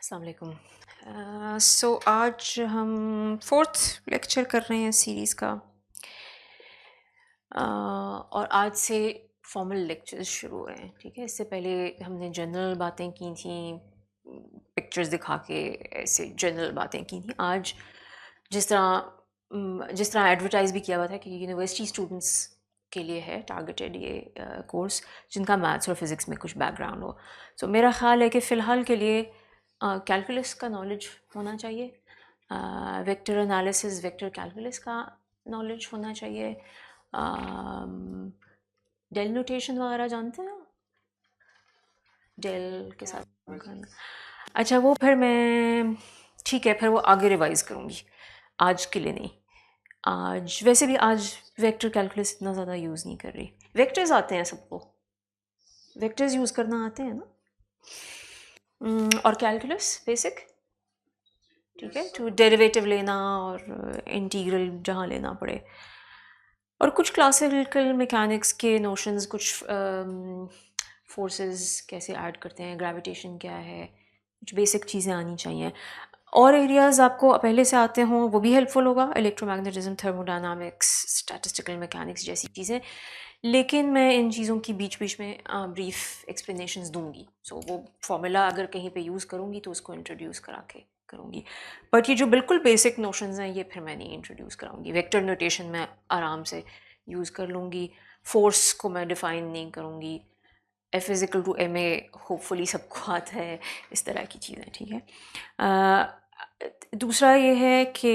अस्सलाम वालेकुम। सो आज हम फोर्थ लेक्चर कर रहे हैं सीरीज़ का। और आज से फॉर्मल लेक्चर्स शुरू हो रहे हैं। ठीक है, इससे पहले हमने जनरल बातें की थी, पिक्चर्स दिखा के ऐसे जनरल बातें की थी। आज जिस तरह एडवर्टाइज भी किया हुआ था कि यूनिवर्सिटी स्टूडेंट्स के लिए है टारगेटेड ये कोर्स, जिनका मैथ्स और फिज़िक्स में कुछ बैकग्राउंड हो। सो मेरा ख़्याल है कि फ़िलहाल के लिए कैलकुलस का नॉलेज होना चाहिए, वेक्टर एनालिसिस, वेक्टर कैलकुलस का नॉलेज होना चाहिए। डेल नोटेशन वगैरह जानते हैं? डेल के साथ काम करना। अच्छा, वो फिर मैं ठीक है, फिर वो आगे रिवाइज़ करूँगी, आज के लिए नहीं। आज वैसे भी आज वेक्टर कैलकुलस इतना ज़्यादा यूज़ नहीं कर रही। वेक्टर्स आते हैं सबको, वेक्टर्स यूज़ करना आते हैं ना। और कैलकुलस बेसिक, ठीक है, टू डेरिवेटिव लेना और इंटीग्रल जहाँ लेना पड़े, और कुछ क्लासिकल मैकेनिक्स के नोशंस, कुछ फोर्सेस कैसे ऐड करते हैं, ग्रेविटेशन क्या है, कुछ बेसिक चीज़ें आनी चाहिए। और एरियाज़ आपको पहले से आते हों वो भी हेल्पफुल होगा, इलेक्ट्रोमैग्नेटिज्म, थर्मोडायनामिक्स, स्टैटिस्टिकल मैकेनिक्स जैसी चीज़ें। लेकिन मैं इन चीज़ों की बीच बीच में ब्रीफ एक्सप्लेनेशंस दूंगी। सो वो फॉर्मूला अगर कहीं पे यूज़ करूँगी तो उसको इंट्रोड्यूस करा के करूँगी। बट ये जो बिल्कुल बेसिक नोशंस हैं ये फिर मैं नहीं इंट्रोड्यूस कराऊँगी। वेक्टर नोटेशन मैं आराम से यूज़ कर लूँगी, फोर्स को मैं डिफ़ाइन नहीं करूँगी, F is equal to M A hopefully सबको आता है, इस तरह की चीज़ें। ठीक है। दूसरा ये है कि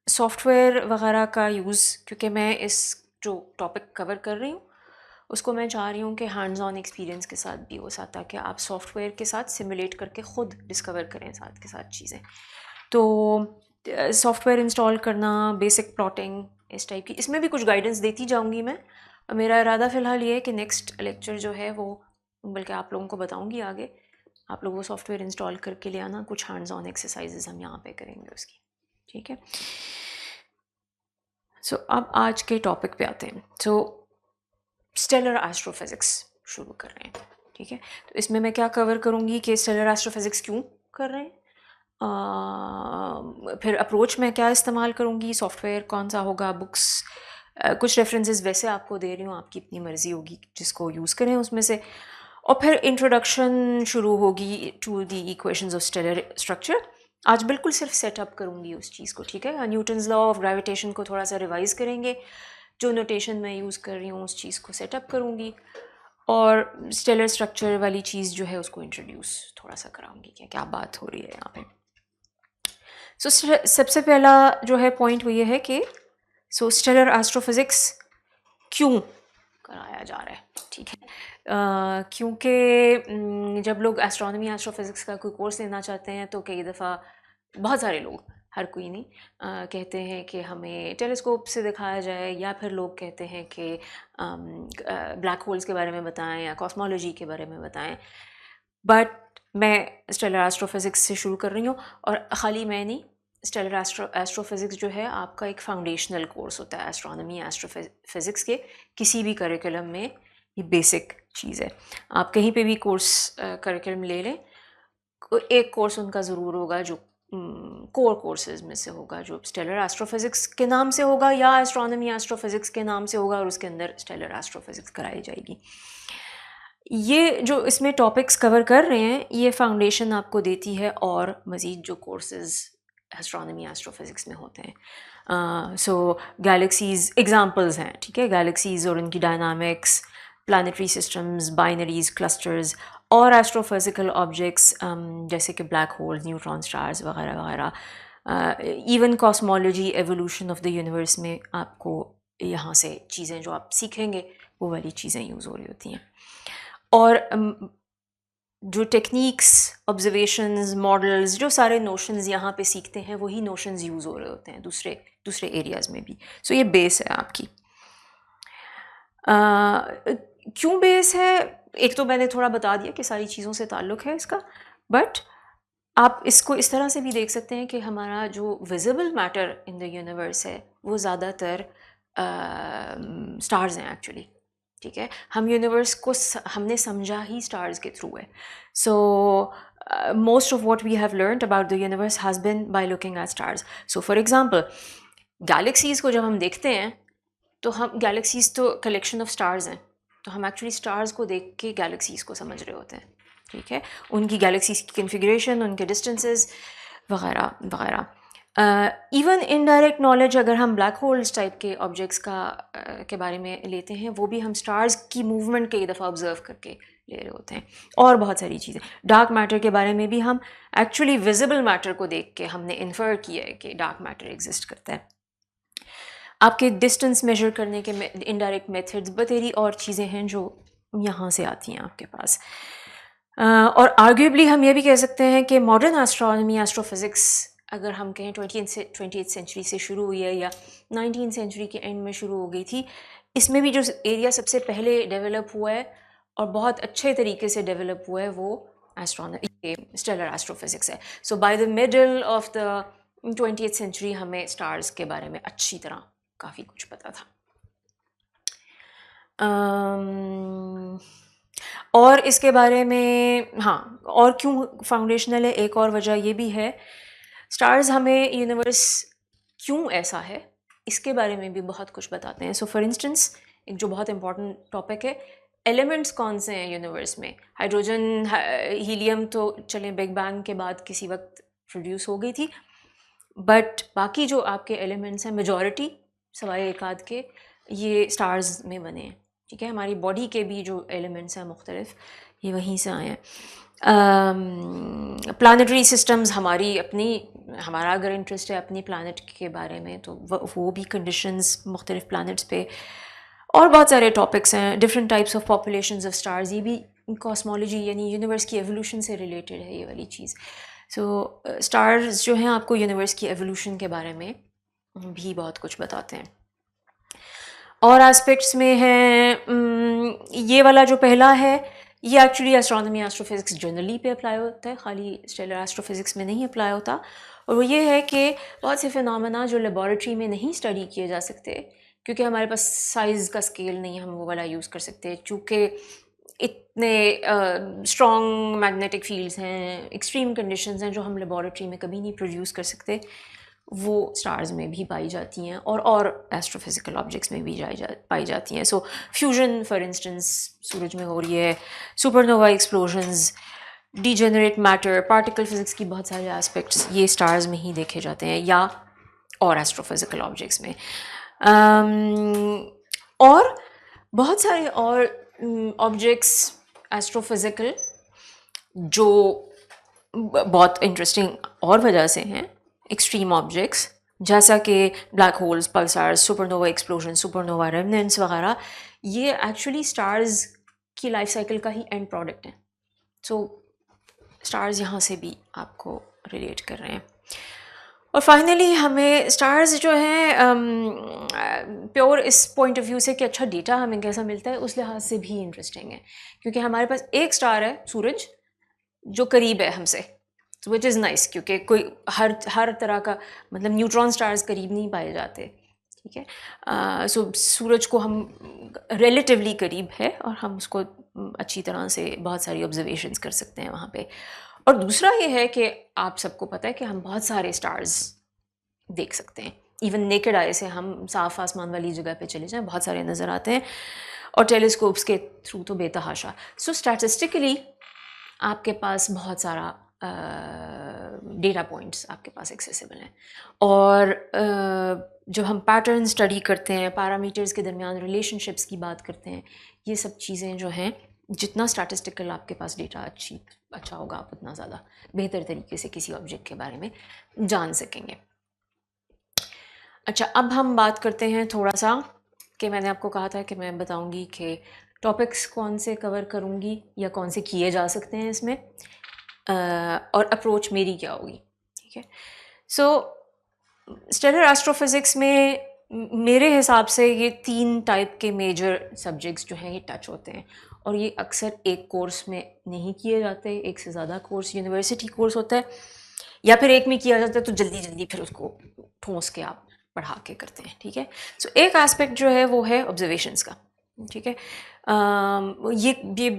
सॉफ्टवेयर वगैरह का यूज़, क्योंकि मैं इस जो टॉपिक कवर कर रही हूँ उसको मैं चाह रही हूँ कि हैंड्स ऑन एक्सपीरियंस के साथ भी हो, साथ ताकि आप सॉफ्टवेयर के साथ सिमुलेट करके ख़ुद डिस्कवर करें साथ के साथ चीज़ें। तो सॉफ्टवेयर इंस्टॉल करना, बेसिक प्लॉटिंग, इस टाइप की, इसमें भी कुछ गाइडेंस देती जाऊँगी मैं। मेरा इरादा फ़िलहाल ये है कि नेक्स्ट लेक्चर जो है वो, बल्कि आप लोगों को बताऊँगी आगे, आप लोग वो सॉफ्टवेयर इंस्टॉल करके ले आना, कुछ हैंड्स ऑन एक्सरसाइजेज हम यहाँ पे करेंगे उसकी। ठीक है। सो अब आज के टॉपिक पे आते हैं। सो स्टेलर एस्ट्रोफिज़िक्स शुरू कर रहे हैं। ठीक है, तो इसमें मैं क्या कवर करूँगी कि स्टेलर एस्ट्रोफिज़िक्स क्यों कर रहे हैं, फिर अप्रोच में क्या इस्तेमाल करूँगी, सॉफ्टवेयर कौन सा होगा, बुक्स, कुछ रेफरेंसेस वैसे आपको दे रही हूँ, आपकी अपनी मर्ज़ी होगी जिसको यूज़ करें उसमें से। और फिर इंट्रोडक्शन शुरू होगी to the equations of stellar structure. आज बिल्कुल सिर्फ सेटअप करूँगी उस चीज़ को। ठीक है, न्यूटन्स लॉ ऑफ ग्रेविटेशन को थोड़ा सा रिवाइज़ करेंगे, जो नोटेशन मैं यूज़ कर रही हूँ उस चीज़ को सेटअप करूँगी, और स्टेलर स्ट्रक्चर वाली चीज़ जो है उसको इंट्रोड्यूस थोड़ा सा कराऊँगी कि क्या बात हो रही है यहाँ पे। सो सबसे पहला जो है पॉइंट वो ये है कि स्टेलर एस्ट्रोफिज़िक्स क्यों कराया जा रहा है। ठीक है, क्योंकि जब लोग एस्ट्रोनॉमी, एस्ट्रोफिज़िक्स का कोई कोर्स लेना चाहते हैं तो कई दफ़ा बहुत सारे लोग, हर कोई नहीं, कहते हैं कि हमें टेलीस्कोप से दिखाया जाए, या फिर लोग कहते हैं कि ब्लैक होल्स के बारे में बताएं या कॉस्मोलॉजी के बारे में बताएं। बट मैं स्टेलर एस्ट्रोफिज़िक्स से शुरू कर रही हूँ, और ख़ाली मैं नहीं, स्टेलर एस्ट्रोफिज़िक्स जो है आपका एक फाउंडेशनल कोर्स होता है एस्ट्रोनॉमी, एस्ट्रोफिज़िक्स के किसी भी करिकुलम में। ये बेसिक चीज़ है, आप कहीं पे भी कोर्स करिकुलम ले लें, एक कोर्स उनका ज़रूर होगा जो कोर कोर्सेज में से होगा, जो स्टेलर एस्ट्रोफिज़िक्स के नाम से होगा या एस्ट्रोनॉमी एस्ट्रोफिज़िक्स के नाम से होगा, और उसके अंदर स्टेलर एस्ट्रोफिज़िक्स कराई जाएगी। ये जो इसमें टॉपिक्स कवर कर रहे हैं ये फाउंडेशन आपको देती है, और मज़ीद जो कोर्सेज एस्ट्रोनॉमी एस्ट्रोफिज़िक्स में होते हैं। सो गैलेक्सीज़ एग्जांपल्स हैं। ठीक है, गैलेक्सीज़ और उनकी dynamics, planetary systems, binaries, clusters, और एस्ट्रोफिज़िकल ऑब्जेक्ट्स जैसे कि ब्लैक होल्स, न्यूट्रॉन स्टार्स वगैरह वगैरह। Even cosmology, evolution of the universe में आपको यहाँ से चीज़ें जो आप सीखेंगे वो वाली चीज़ें यूज़ हो रही होती हैं। और जो टेक्निक्स, ऑब्जर्वेशंस, मॉडल्स, जो सारे नोशंस यहाँ पे सीखते हैं वही नोशंस यूज़ हो रहे होते हैं दूसरे दूसरे एरियाज़ में भी। सो ये बेस है आपकी। क्यों बेस है, एक तो मैंने थोड़ा बता दिया कि सारी चीज़ों से ताल्लुक़ है इसका, बट आप इसको इस तरह से भी देख सकते हैं कि हमारा जो visible matter in the universe है वो ज़्यादातर स्टार्स हैं एक्चुअली। ठीक है, हम यूनिवर्स को हमने समझा ही स्टार्स के थ्रू है. सो most of what we have learned about the universe has been by looking at stars. So for example, galaxies को जब हम देखते हैं तो हम गैलेक्सीज तो कलेक्शन ऑफ स्टार्स हैं, तो हम एक्चुअली स्टार्स को देख के गैलेक्सीज को समझ रहे होते हैं. ठीक है, उनकी गैलेक्सीज की कन्फिग्रेशन, उनके डिस्टेंसेस वगैरह वगैरह. इवन इनडायरेक्ट नॉलेज अगर हम ब्लैक होल्स टाइप के ऑब्जेक्ट्स का के बारे में लेते हैं, वो भी हम स्टार्स की मूवमेंट कई दफ़ा ऑब्जर्व करके ले रहे होते हैं. और बहुत सारी चीज़ें, डार्क मैटर के बारे में भी हम एक्चुअली विजिबल मैटर को देख के हमने इन्फर किया है कि डार्क मैटर एग्जिस्ट करता है. आपके डिस्टेंस मेजर करने के इनडायरेक्ट मेथड्स, बतेरी और चीज़ें हैं जो यहाँ से आती हैं आपके पास. और आर्ग्यूबली हम ये भी कह सकते हैं कि मॉडर्न एस्ट्रोनॉमी, एस्ट्रोफिज़िक्स अगर हम कहें 20th सेंचुरी से शुरू हुई है या 19th सेंचुरी के एंड में शुरू हो गई थी. इसमें भी जो एरिया सबसे पहले डेवलप हुआ है और बहुत अच्छे तरीके से डेवलप हुआ है वो एस्ट्रोनॉमी, स्टेलर एस्ट्रोफिज़िक्स है. So by the middle of the 20th century हमें स्टार्स के बारे में अच्छी तरह काफ़ी कुछ पता था. और इसके बारे में, हाँ, और क्यों फाउंडेशनल है, एक और वजह ये भी है, स्टार्स हमें यूनिवर्स क्यों ऐसा है इसके बारे में भी बहुत कुछ बताते हैं. सो फॉर इंस्टेंस, एक जो बहुत इंपॉर्टेंट टॉपिक है, एलिमेंट्स कौन से हैं यूनिवर्स में. हाइड्रोजन, हीलियम तो चलें बिग बैंग के बाद किसी वक्त प्रोड्यूस हो गई थी, बट बाकी जो आपके एलिमेंट्स हैं मेजॉरिटी सवाए एक आध के ये स्टार्स में बने हैं. ठीक है, हमारी बॉडी के भी जो एलिमेंट्स हैं मुख्तलिफ, ये वहीं से आए हैं. प्लानिटरी सिस्टम्स, हमारी अपनी, हमारा अगर इंटरेस्ट है अपनी प्लानट के बारे में तो वो भी कंडीशंस मुख्तलिफ प्लानट्स पे. और बहुत सारे टॉपिक्स हैं, different types of populations of stars, ये भी कॉस्मोलॉजी यानी यूनिवर्स की एवोल्यूशन से रिलेटेड है ये वाली चीज़. सो स्टार्स जो हैं आपको यूनिवर्स की एवोल्यूशन के बारे में भी बहुत कुछ बताते हैं. और एस्पेक्ट्स में है, ये वाला जो पहला है ये एक्चुअली एस्ट्रोनॉमी, एस्ट्रोफिज़िक्स जनरली पे अप्लाई होता है, खाली स्टेलर एस्ट्रोफिज़िक्स में नहीं अप्लाई होता. और वो ये है कि बहुत से फिनोमेना जो लेबॉरेटरी में नहीं स्टडी किए जा सकते क्योंकि हमारे पास साइज़ का स्केल नहीं है, हम वो वाला यूज़ कर सकते चूँकि इतने स्ट्रॉन्ग मैग्नेटिक फील्ड्स हैं, एक्सट्रीम कंडीशंस हैं जो हम लेबॉरेटरी में कभी नहीं प्रोड्यूस कर सकते, वो स्टार्स में भी पाई जाती हैं और एस्ट्रोफिज़िकल ऑब्जेक्ट्स में भी पाई जाती हैं. सो फ्यूजन फॉर इंस्टेंस सूरज में हो रही है, supernova explosions, degenerate matter, particle physics की बहुत सारे एस्पेक्ट्स ये स्टार्स में ही देखे जाते हैं या और एस्ट्रोफिज़िकल ऑब्जेक्ट्स में. और बहुत सारे और ऑब्जेक्ट्स एस्ट्रोफिज़िकल जो बहुत इंटरेस्टिंग और वजह से हैं, एक्सट्रीम ऑब्जेक्ट्स जैसा कि black holes, पल्सार्स, supernova explosion, supernova remnants वगैरह, ये एक्चुअली स्टार्स की लाइफ साइकिल का ही एंड प्रोडक्ट है. सो स्टार्स यहाँ से भी आपको रिलेट कर रहे हैं. और फाइनली हमें स्टार्स जो हैं प्योर इस पॉइंट ऑफ व्यू से कि अच्छा डेटा हमें कैसा मिलता है, उस लिहाज से भी इंटरेस्टिंग है क्योंकि हमारे पास एक स्टार है सूरज जो करीब है हमसे, विच इज़ नाइस क्योंकि कोई हर तरह का, मतलब न्यूट्रॉन स्टार्स करीब नहीं पाए जाते. ठीक है, सो सूरज को हम रिलेटिवली करीब है और हम उसको अच्छी तरह से बहुत सारी ऑब्जर्वेशंस कर सकते हैं वहाँ पे. और दूसरा ये है कि आप सबको पता है कि हम बहुत सारे स्टार्स देख सकते हैं, इवन नेकेड आई से हम साफ आसमान वाली जगह पे चले जाएं बहुत सारे नज़र आते हैं और टेलीस्कोप्स के थ्रू तो बेतहाशा. सो स्टैटिस्टिकली आपके पास बहुत सारा डेटा पॉइंट्स आपके पास एक्सेसिबल हैं. और जब हम पैटर्न स्टडी करते हैं, पैरामीटर्स के दरमियान रिलेशनशिप्स की बात करते हैं, ये सब चीज़ें जो हैं, जितना स्टैटिस्टिकल आपके पास डेटा अच्छा होगा आप उतना ज़्यादा बेहतर तरीके से किसी ऑब्जेक्ट के बारे में जान सकेंगे. अच्छा, अब हम बात करते हैं थोड़ा सा कि मैंने आपको कहा था कि मैं बताऊंगी कि टॉपिक्स कौन से कवर करूंगी या कौन से किए जा सकते हैं इसमें, और अप्रोच मेरी क्या होगी. ठीक है, सो स्टेलर एस्ट्रोफिज़िक्स में मेरे हिसाब से ये 3 टाइप के मेजर सब्जेक्ट्स जो हैं ये टच होते हैं और ये अक्सर एक कोर्स में नहीं किए जाते, एक से ज़्यादा कोर्स यूनिवर्सिटी कोर्स होता है या फिर एक में किया जाता है तो जल्दी जल्दी फिर उसको ठोंस के आप पढ़ा के करते हैं. ठीक है, सो एक एस्पेक्ट जो है वो है ऑब्जर्वेशंस का. ठीक है। ये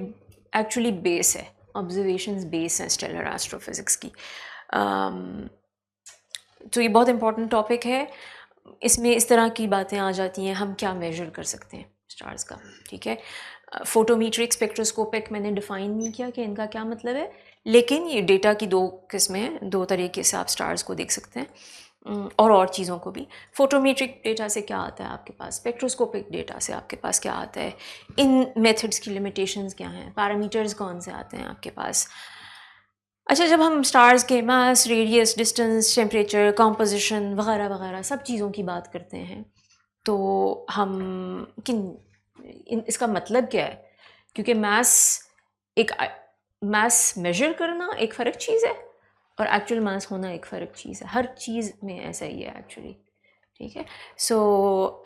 एक्चुअली बेस है, ऑब्जर्वेशंस बेस है स्टेलर एस्ट्रोफिज़िक्स की। तो ये बहुत इंपॉर्टेंट टॉपिक है। इसमें इस तरह की बातें आ जाती हैं, हम क्या मेजर कर सकते हैं स्टार्स का, ठीक है। फोटोमीट्रिक स्पेक्ट्रोस्कोपिक मैंने डिफ़ाइन नहीं किया कि इनका क्या मतलब है, लेकिन ये डेटा की दो किस्में हैं, दो तरीके से आप स्टार्स को देख सकते हैं, और चीज़ों को भी। फोटोमीट्रिक डेटा से क्या आता है आपके पास, स्पेक्ट्रोस्कोपिक डेटा से आपके पास क्या आता है, इन मेथड्स की लिमिटेशंस क्या हैं, पैरामीटर्स कौन से आते हैं आपके पास। अच्छा, जब हम स्टार्स के मास, रेडियस, डिस्टेंस, टेम्परेचर, कॉम्पोजिशन वगैरह वगैरह सब चीज़ों की बात करते हैं, तो हम इसका मतलब क्या है, क्योंकि एक मास मेजर करना एक फ़र्क चीज़ है और एक्चुअल मास होना एक फ़र्क चीज़ है। हर चीज़ में ऐसा ही है एक्चुअली, ठीक है। सो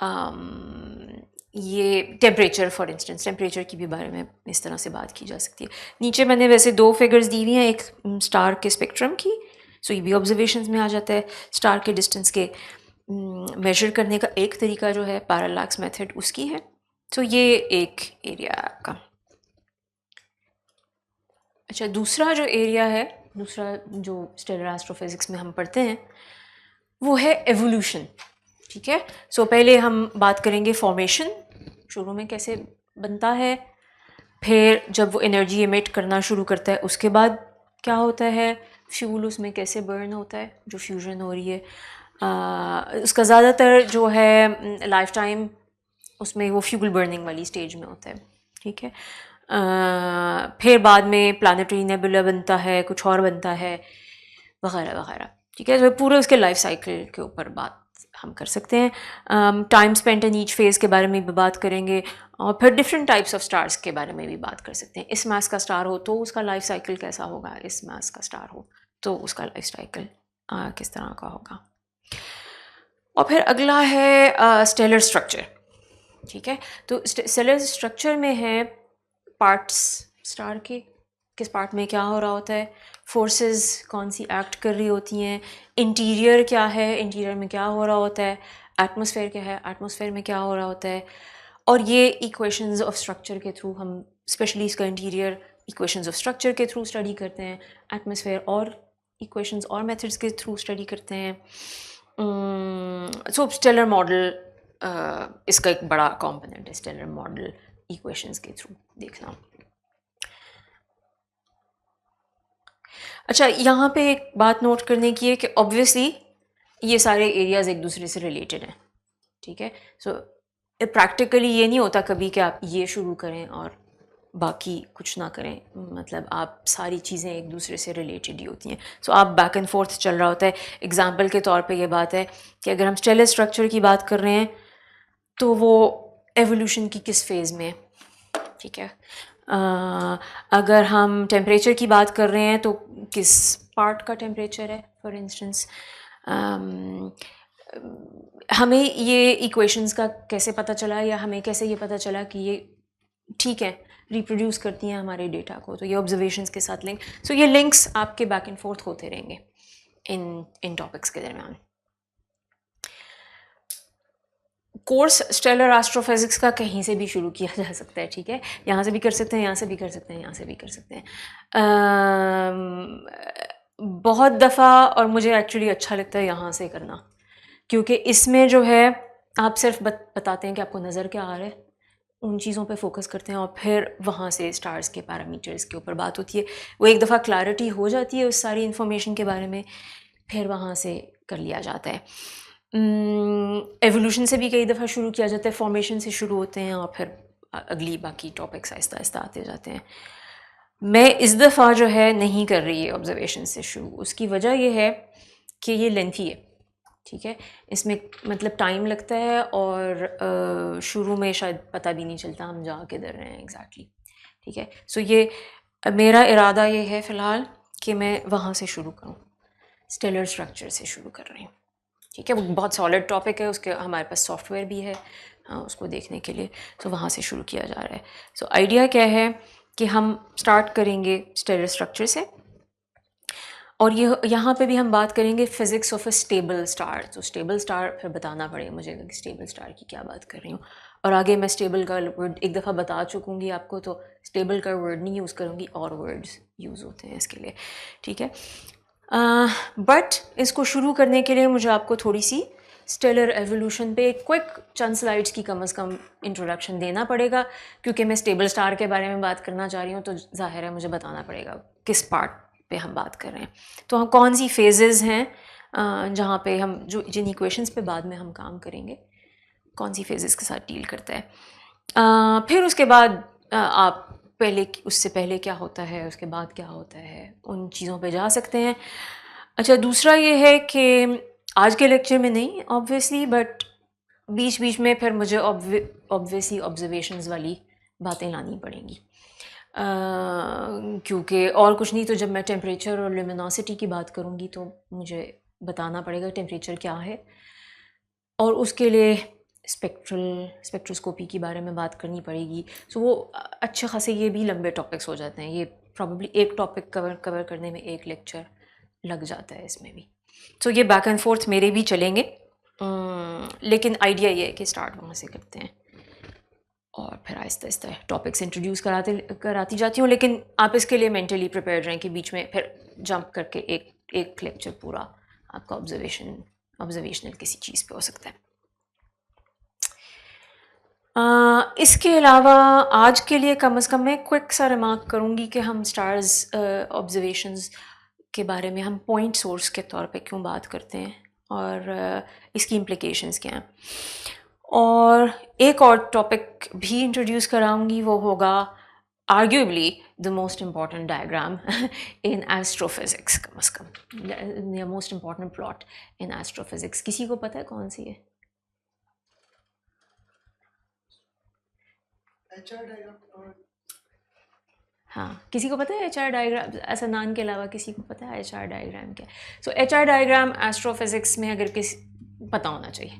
ये टेम्परेचर, फॉर इंस्टेंस टेम्परेचर की भी बारे में इस तरह से बात की जा सकती है। नीचे मैंने वैसे दो फिगर्स दी हुई हैं, एक स्टार के स्पेक्ट्रम की, सो ये भी ऑब्जर्वेशंस में आ जाता है। स्टार के डिस्टेंस के मेजर करने का एक तरीका जो है पैरालैक्स मेथड, उसकी है। तो ये एक एरिया है आपका। अच्छा, दूसरा जो एरिया है, दूसरा जो स्टेलर एस्ट्रोफिज़िक्स में हम पढ़ते हैं, वो है एवोल्यूशन, ठीक है। सो पहले हम बात करेंगे फॉर्मेशन, शुरू में कैसे बनता है, फिर जब वो एनर्जी एमिट करना शुरू करता है उसके बाद क्या होता है, फ्यूल उसमें कैसे बर्न होता है, जो फ्यूजन हो रही है। उसका ज़्यादातर जो है लाइफ टाइम उसमें वो फ्यूल बर्निंग वाली स्टेज में होता है, ठीक है। फिर बाद में प्लानिटरी नेबुला बनता है, कुछ और बनता है, वगैरह वगैरह, ठीक है। तो पूरे उसके लाइफ साइकिल के ऊपर बात हम कर सकते हैं। Time spent in each phase के बारे में भी बात करेंगे, और फिर डिफरेंट टाइप्स ऑफ स्टार्स के बारे में भी बात कर सकते हैं। इस मास का स्टार हो तो उसका लाइफ साइकिल कैसा होगा, इस मास का स्टार हो तो उसका लाइफ साइकिल किस तरह का होगा। और फिर अगला है स्टेलर स्ट्रक्चर, ठीक है। तो स्टेलर स्ट्रक्चर में है पार्ट्स स्टार के, किस पार्ट में क्या हो रहा होता है, फोर्सेस कौन सी एक्ट कर रही होती हैं, इंटीरियर क्या है, इंटीरियर में क्या हो रहा होता है, एटमॉस्फेयर क्या है, एटमॉस्फेयर में क्या हो रहा होता है। और ये इक्वेशंस ऑफ स्ट्रक्चर के थ्रू हम स्पेशली इसका इंटीरियर इक्वेशंस ऑफ स्ट्रक्चर के थ्रू स्टडी करते हैं, एटमॉस्फेयर और इक्वेशंस और मेथड्स के थ्रू स्टडी करते हैं। सो स्टेलर मॉडल इसका एक बड़ा कंपोनेंट है, स्टेलर मॉडल इक्वेशंस के थ्रू देखना। अच्छा, यहाँ पे एक बात नोट करने की है कि ऑब्वियसली ये सारे एरियाज़ एक दूसरे से रिलेटेड हैं, ठीक है। सो प्रैक्टिकली ये नहीं होता कभी कि आप ये शुरू करें और बाकी कुछ ना करें, मतलब आप सारी चीज़ें एक दूसरे से रिलेटेड ही होती हैं। सो आप बैक एंड फोर्थ चल रहा होता है। एग्जांपल के तौर पे ये बात है कि अगर हम स्टेलर स्ट्रक्चर की बात कर रहे हैं तो वो एवोल्यूशन की किस फेज़ में है, ठीक है। अगर हम टेम्परेचर की बात कर रहे हैं तो किस पार्ट का टेम्परेचर है, फॉर इंस्टेंस। हमें ये इक्वेशंस का कैसे पता चला, या हमें कैसे ये पता चला कि ये ठीक है, रिप्रोड्यूस करती हैं हमारे डेटा को, तो ये ऑब्जर्वेशंस के साथ लिंक। सो ये लिंक्स आपके बैक एंड फोर्थ होते रहेंगे इन टॉपिक्स के दरमियान। कोर्स स्टेलर एस्ट्रोफिज़िक्स का कहीं से भी शुरू किया जा सकता है, ठीक है। यहाँ से भी कर सकते हैं, यहाँ से भी कर सकते हैं, यहाँ से भी कर सकते हैं। बहुत दफ़ा, और मुझे एक्चुअली अच्छा लगता है यहाँ से करना, क्योंकि इसमें जो है आप सिर्फ बताते हैं कि आपको नज़र क्या आ रहा है, उन चीज़ों पे फोकस करते हैं, और फिर वहाँ से स्टार्स के पैरामीटर्स के ऊपर बात होती है। वो एक दफ़ा क्लैरिटी हो जाती है उस सारी इन्फॉर्मेशन के बारे में, फिर वहाँ से कर लिया जाता है। एवोल्यूशन से भी कई दफ़ा शुरू किया जाता है, फॉर्मेशन से शुरू होते हैं और फिर अगली बाकी टॉपिक्स आहिस्ता आहिस्ता आते जाते हैं। मैं इस दफ़ा जो है नहीं कर रही है ऑब्जर्वेशन से शुरू, उसकी वजह ये है कि ये लेंथी है, ठीक है। इसमें मतलब टाइम लगता है, और शुरू में शायद पता भी नहीं चलता हम जा किधर रहे हैं एग्जैक्टली, ठीक है। सो ये मेरा इरादा ये है फ़िलहाल कि मैं वहाँ से शुरू करूँ, स्टेलर स्ट्रक्चर से शुरू कर रही हूँ, ठीक है। वो बहुत सॉलिड टॉपिक है, उसके हमारे पास सॉफ्टवेयर भी है उसको देखने के लिए, तो वहाँ से शुरू किया जा रहा है। सो आइडिया क्या है कि हम स्टार्ट करेंगे स्टेलर स्ट्रक्चर से, और ये यहाँ पे भी हम बात करेंगे physics of a stable star. तो स्टेबल स्टार फिर बताना पड़ेगा मुझे कि स्टेबल स्टार की क्या बात कर रही हूँ, और आगे मैं स्टेबल का वर्ड एक दफ़ा बता चुकूँगी आपको, तो स्टेबल का वर्ड नहीं यूज़ करूँगी, और वर्ड्स यूज़ होते हैं इसके लिए, ठीक है। बट इसको शुरू करने के लिए मुझे आपको थोड़ी सी स्टेलर एवोल्यूशन पे एक क्विक चंद स्लाइड्स की कम से कम इंट्रोडक्शन देना पड़ेगा, क्योंकि मैं स्टेबल स्टार के बारे में बात करना चाह रही हूँ, तो ज़ाहिर है मुझे बताना पड़ेगा किस पार्ट पे हम बात कर रहे हैं। तो हम कौन सी फेजेस हैं जहाँ पे हम जिन इक्वेशंस पे बाद में हम काम करेंगे, कौन सी फेजेस के साथ डील करता है। फिर उसके बाद आप उससे पहले क्या होता है, उसके बाद क्या होता है, उन चीज़ों पे जा सकते हैं। अच्छा, दूसरा ये है कि आज के लेक्चर में नहीं ऑब्वियसली, बट बीच बीच में फिर मुझे ऑब्वियसली ऑब्जर्वेशंस वाली बातें लानी पड़ेंगी, क्योंकि और कुछ नहीं तो जब मैं टेम्परेचर और ल्यूमिनोसिटी की बात करूँगी तो मुझे बताना पड़ेगा टेम्परेचर क्या है, और उसके लिए स्पेक्ट्रोस्कोपी के बारे में बात करनी पड़ेगी। सो वो अच्छे खासे ये भी लंबे टॉपिक्स हो जाते हैं, ये प्रॉब्ली एक टॉपिक कवर करने में एक लेक्चर लग जाता है इसमें भी। सो ये बैक एंड फोर्थ मेरे भी चलेंगे, लेकिन आइडिया ये है कि स्टार्ट वहाँ से करते हैं और फिर आहिस्ता आहिस्ता टॉपिक्स इंट्रोड्यूस कराती जाती हूँ, लेकिन आप इसके लिए मेंटली प्रिपेयर्ड रहें कि बीच में फिर जंप करके एक लेक्चर पूरा आपका ऑब्जर्वेशनल किसी चीज़ पे हो सकता है। इसके अलावा आज के लिए कम से कम मैं क्विक सा रिमार्क करूँगी कि हम स्टार्स ऑब्जर्वेशंस के बारे में हम पॉइंट सोर्स के तौर पे क्यों बात करते हैं और इसकी इम्प्लिकेशंस क्या हैं। और एक और टॉपिक भी इंट्रोड्यूस कराऊंगी, वो होगा arguably the most important diagram in astrophysics, कम से कम the most important plot in astrophysics. किसी को पता है कौन सी है? हाँ, किसी को पता है एच आर डायग्राम? ऐसा नाम के अलावा किसी को पता है एच आर डायग्राम क्या? So H R diagram astrophysics में अगर किसी पता होना चाहिए,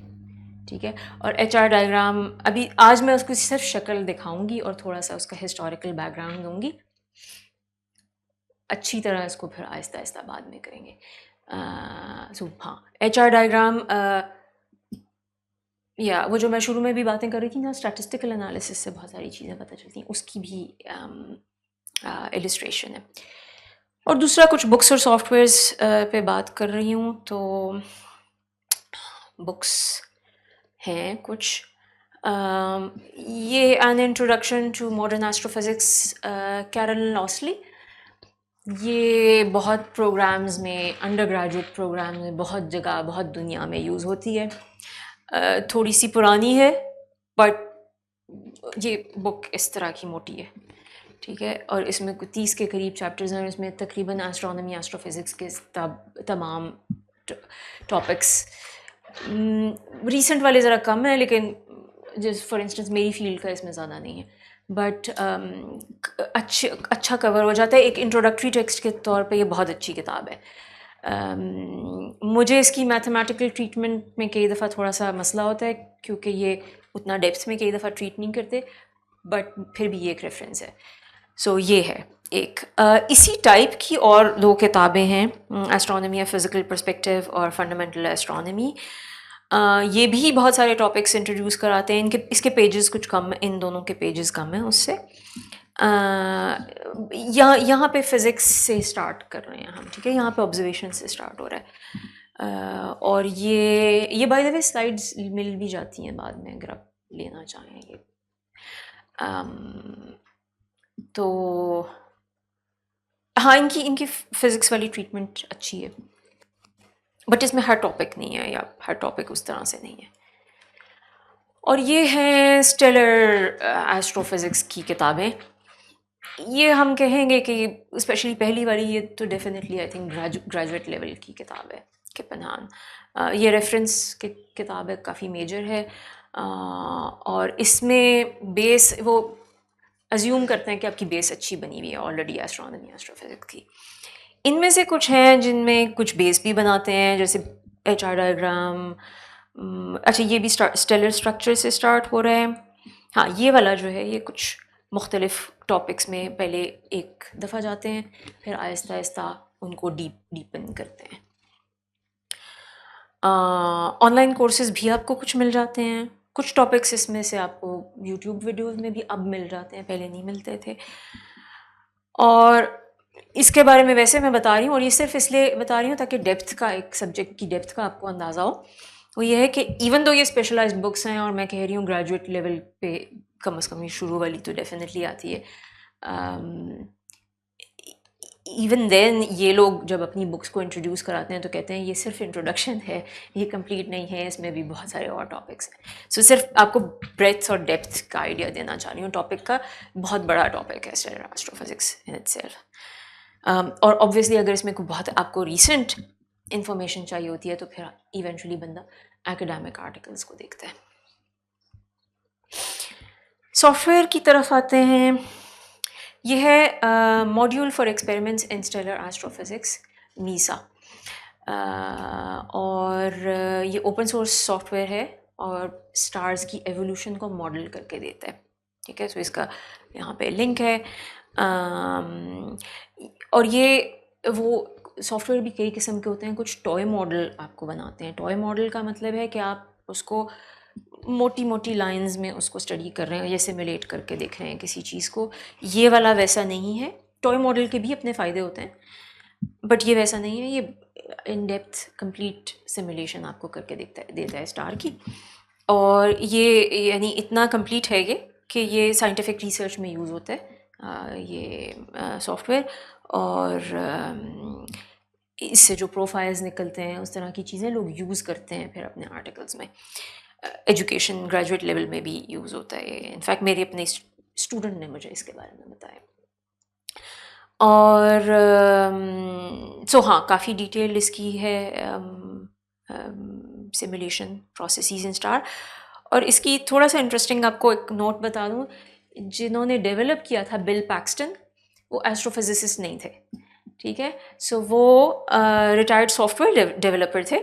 ठीक है। और एच आर डायग्राम अभी आज मैं उसको सिर्फ शक्ल दिखाऊंगी और थोड़ा सा उसका हिस्टोरिकल बैकग्राउंड दूंगी, अच्छी तरह इसको फिर आहिस्ता आहिस्ता बाद में करेंगे। सो हाँ, एच आर डायग्राम या वो जो मैं शुरू में भी बातें कर रही थी ना, स्टैटिस्टिकल एनालिसिस से बहुत सारी चीज़ें पता चलती हैं, उसकी भी इलिस्ट्रेशन है। और दूसरा कुछ बुक्स और सॉफ्टवेयर्स पे बात कर रही हूँ, तो बुक्स हैं कुछ, ये an introduction to modern astrophysics Carroll लॉसली, ये बहुत प्रोग्राम्स में, अंडर ग्रेजुएट प्रोग्राम में बहुत जगह बहुत दुनिया में यूज़ होती है। थोड़ी सी पुरानी है बट ये बुक इस तरह की मोटी है, ठीक है। और इसमें 30 के करीब चैप्टर्स हैं और इसमें तकरीबन एस्ट्रोनॉमी एस्ट्रोफिज़िक्स के तमाम टॉपिक्स, रीसेंट वाले ज़रा कम है, लेकिन जैसे फॉर इंस्टेंस मेरी फील्ड का इसमें ज़्यादा नहीं है, बट अच्छा कवर हो जाता है। एक इंट्रोडक्टरी टेक्स्ट के तौर पे ये बहुत अच्छी किताब है। मुझे इसकी मैथमेटिकल ट्रीटमेंट में कई दफ़ा थोड़ा सा मसला होता है, क्योंकि ये उतना डेप्थ में कई दफ़ा ट्रीट नहीं करते, बट फिर भी ये एक रेफरेंस है। सो ये है एक इसी टाइप की और 2 किताबें हैं, एस्ट्रोनॉमी ऑफ फिज़िकल पर्सपेक्टिव और फंडामेंटल एस्ट्रोनॉमी। ये भी बहुत सारे टॉपिक्स इंट्रोड्यूस कराते हैं, इनके इसके पेजेस कुछ कम, इन दोनों के पेजेस कम हैं उससे। यहाँ पे फ़िज़िक्स से स्टार्ट कर रहे हैं हम, ठीक है, यहाँ पे ऑब्जर्वेशन से स्टार्ट हो रहा है। और ये बाय द वे स्लाइड्स मिल भी जाती हैं बाद में अगर आप लेना चाहें ये। तो हाँ, इनकी फ़िज़िक्स वाली ट्रीटमेंट अच्छी है, बट इसमें हर टॉपिक नहीं है या हर टॉपिक उस तरह से नहीं है। और ये हैं स्टेलर एस्ट्रोफिज़िक्स की किताबें। ये हम कहेंगे कि स्पेशली पहली वाली, ये तो definitely I think graduate level की किताब है, किपनहान। ये रेफरेंस किताब है, काफ़ी मेजर है, और इसमें बेस वो अज्यूम करते हैं कि आपकी बेस अच्छी बनी हुई है ऑलरेडी एस्ट्रोनॉमी एस्ट्रोफिज़िक्स की। इनमें से कुछ हैं जिनमें कुछ बेस भी बनाते हैं, जैसे एच आर डायग्राम। अच्छा, ये भी स्टेलर स्ट्रक्चर से स्टार्ट हो रहा है। हाँ, ये वाला जो है ये कुछ मुख्तलिफ टॉपिक्स में पहले एक दफ़ा जाते हैं, फिर आहिस्ता आहिस्ता उनको डीपन करते हैं। ऑनलाइन कोर्सेज़ भी आपको कुछ मिल जाते हैं, कुछ टॉपिक्स इसमें से आपको यूट्यूब वीडियोस में भी अब मिल जाते हैं, पहले नहीं मिलते थे। और इसके बारे में वैसे मैं बता रही हूँ, और ये सिर्फ इसलिए बता रही हूँ ताकि डेप्थ का, एक सब्जेक्ट की डेप्थ का आपको अंदाज़ा हो। वो ये है कि इवन दो ये स्पेशलाइज्ड बुक्स हैं, और मैं कह रही हूँ ग्रेजुएट लेवल पे कम से कम ये शुरू वाली तो डेफिनेटली आती है, इवन देन ये लोग जब अपनी बुक्स को इंट्रोड्यूस कराते हैं तो कहते हैं ये सिर्फ इंट्रोडक्शन है, ये कंप्लीट नहीं है, इसमें भी बहुत सारे और टॉपिक्स हैं। सो सिर्फ आपको ब्रेड्थ और डेप्थ का आइडिया देना चाह रही हूँ टॉपिक का। बहुत बड़ा टॉपिक है स्टेलर एस्ट्रोफिजिक्स इन इटसेल्फ। और ऑब्वियसली अगर इसमें कोई बहुत आपको रीसेंट इंफॉर्मेशन चाहिए होती है तो फिर इवेंचुअली बंदा एकेडमिक आर्टिकल्स को देखता है। सॉफ्टवेयर की तरफ आते हैं। ये है module for experiments in stellar astrophysics, MESA. और ये ओपन सोर्स सॉफ्टवेयर है और स्टार्स की एवोल्यूशन को मॉडल करके देता है, ठीक है। तो इसका यहाँ पे लिंक है। और ये वो सॉफ्टवेयर भी कई किस्म के होते हैं। कुछ टॉय मॉडल आपको बनाते हैं। टॉय मॉडल का मतलब है कि आप उसको मोटी मोटी लाइंस में उसको स्टडी कर रहे हैं या सिमुलेट करके देख रहे हैं किसी चीज़ को। ये वाला वैसा नहीं है। टॉय मॉडल के भी अपने फ़ायदे होते हैं, बट ये वैसा नहीं है। ये इन डेप्थ कंप्लीट सिमुलेशन आपको करके देता है स्टार की। और ये यानी इतना कंप्लीट है ये कि ये साइंटिफिक रिसर्च में यूज़ होता है ये सॉफ्टवेयर। और इससे जो प्रोफाइल्स निकलते हैं, उस तरह की चीज़ें लोग यूज़ करते हैं फिर अपने आर्टिकल्स में। एजुकेशन ग्रेजुएट लेवल में भी यूज़ होता है। इनफैक्ट मेरे अपने स्टूडेंट ने मुझे इसके बारे में बताया। और सो हाँ, काफ़ी डिटेल इसकी है सिमुलेशन प्रोसेसेस इन स्टार। और इसकी थोड़ा सा इंटरेस्टिंग आपको एक नोट बता दूँ, जिन्होंने डेवलप किया था बिल पैक्सटन, वो एस्ट्रोफिजिसिस्ट नहीं थे, ठीक है। सो वो रिटायर्ड सॉफ्टवेयर डेवलपर थे।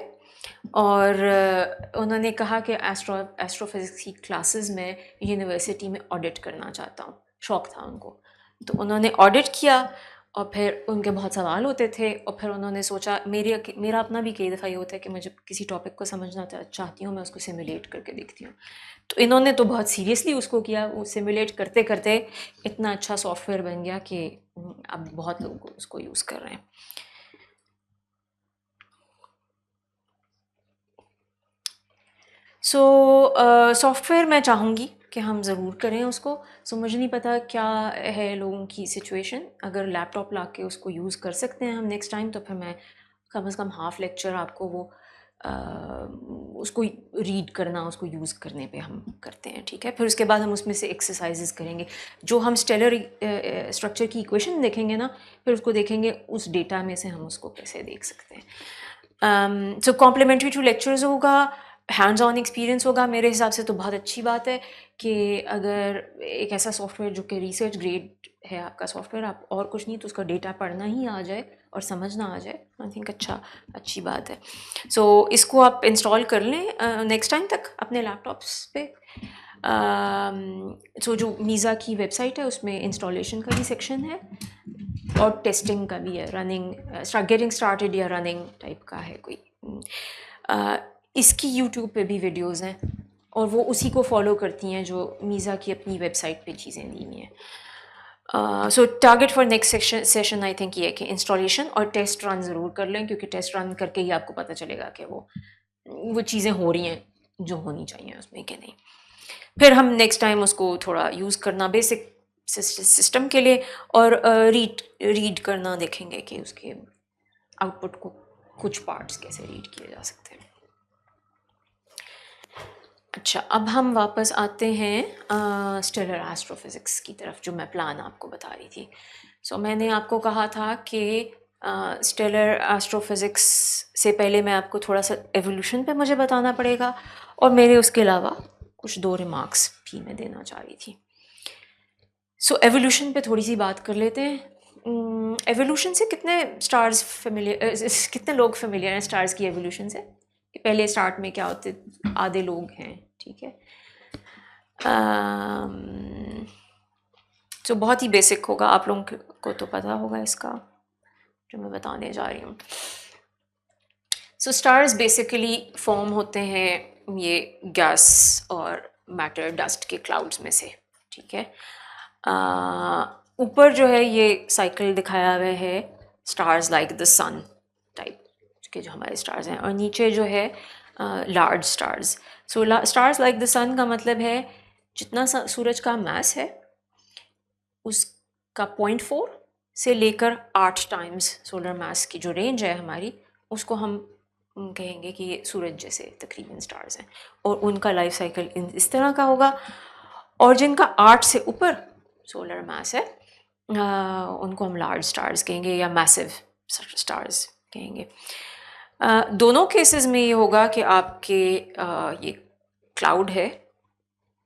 और उन्होंने कहा कि एस्ट्रोफिजिक्स की क्लासेस में यूनिवर्सिटी में ऑडिट करना चाहता हूँ, शौक़ था उनको। तो उन्होंने ऑडिट किया और फिर उनके बहुत सवाल होते थे। और फिर उन्होंने सोचा, मेरा अपना भी कई दफ़ा ये होता है कि मुझे किसी टॉपिक को समझना चाहती हूँ, मैं उसको सिमुलेट करके देखती हूँ। तो इन्होंने तो बहुत सीरियसली उसको किया। वो सिमुलेट करते करते इतना अच्छा सॉफ्टवेयर बन गया कि अब बहुत लोग उसको यूज़ कर रहे हैं। सो सॉफ्टवेयर मैं चाहूँगी कि हम ज़रूर करें उसको। सो मुझे नहीं पता क्या है लोगों की सिचुएशन। अगर लैपटॉप ला के उसको यूज़ कर सकते हैं हम नेक्स्ट टाइम, तो फिर मैं कम से कम हाफ़ लेक्चर आपको वो उसको रीड करना, उसको यूज़ करने पे हम करते हैं, ठीक है। फिर उसके बाद हम उसमें से एक्सरसाइजेस करेंगे। जो हम स्टेलर स्ट्रक्चर की इक्वेशन देखेंगे ना, फिर उसको देखेंगे उस डेटा में से हम उसको कैसे देख सकते हैं। सो कॉम्प्लीमेंट्री टू लेक्चर्स होगा, हैंड्स ऑन एक्सपीरियंस होगा। मेरे हिसाब से तो बहुत अच्छी बात है कि अगर एक ऐसा सॉफ्टवेयर जो कि रिसर्च ग्रेड है आपका सॉफ्टवेयर, आप और कुछ नहीं तो उसका डेटा पढ़ना ही आ जाए और समझना आ जाए, आई थिंक अच्छी बात है। सो इसको आप इंस्टॉल कर लें नेक्स्ट टाइम तक अपने लैपटॉप्स पे। सो जो मीज़ा की वेबसाइट है उसमें इंस्टॉलेशन का भी सेक्शन है और टेस्टिंग का भी है, रनिंग गेटिंग स्टार्टेड या रनिंग टाइप का है कोई। इसकी यूट्यूब पे भी वीडियोज़ हैं और वो उसी को फॉलो करती हैं जो मीज़ा की अपनी वेबसाइट पे चीज़ें दी हुई हैं। सो target for next session I think ये है कि इंस्टॉलेशन और टेस्ट रन ज़रूर कर लें, क्योंकि टेस्ट रन करके ही आपको पता चलेगा कि वो चीज़ें हो रही हैं जो होनी चाहिए उसमें कि नहीं। फिर हम नेक्स्ट टाइम उसको थोड़ा यूज़ करना बेसिक सिस्टम के लिए और रीड करना देखेंगे कि उसके आउटपुट को कुछ पार्ट्स कैसे रीड किए जा सकते हैं। अच्छा, अब हम वापस आते हैं स्टेलर एस्ट्रोफिज़िक्स की तरफ, जो मैं प्लान आपको बता रही थी। सो मैंने आपको कहा था कि स्टेलर एस्ट्रोफिज़िक्स से पहले मैं आपको थोड़ा सा एवोल्यूशन पे मुझे बताना पड़ेगा, और मेरे उसके अलावा कुछ 2 रिमार्क्स भी मैं देना चाह रही थी। सो एवोल्यूशन पे थोड़ी सी बात कर लेते हैं। एवोल्यूशन से कितने लोग फेमिलियर हैं स्टार्स की एवोल्यूशन से? कि पहले स्टार्ट में क्या होते, आधे लोग हैं, ठीक है। तो बहुत ही बेसिक होगा, आप लोगों को तो पता होगा इसका जो मैं बताने जा रही हूँ। सो स्टार्स बेसिकली फॉर्म होते हैं ये गैस और मैटर डस्ट के क्लाउड्स में से, ठीक है। ऊपर जो है ये साइकिल दिखाया हुआ है stars like the sun type के जो हमारे स्टार्स हैं, और नीचे जो है large stars. So stars like the sun का मतलब है जितना सूरज का मास है उसका 0.4 से लेकर 8 टाइम्स सोलर मास की जो रेंज है हमारी, उसको हम कहेंगे कि ये सूरज जैसे तकरीबन स्टार्स हैं, और उनका लाइफ साइकिल इस तरह का होगा। और जिनका 8 से ऊपर सोलर मास है उनको हम लार्ज स्टार्स कहेंगे या मैसिव स्टार्स कहेंगे। दोनों केसेस में ये होगा कि आपके ये क्लाउड है,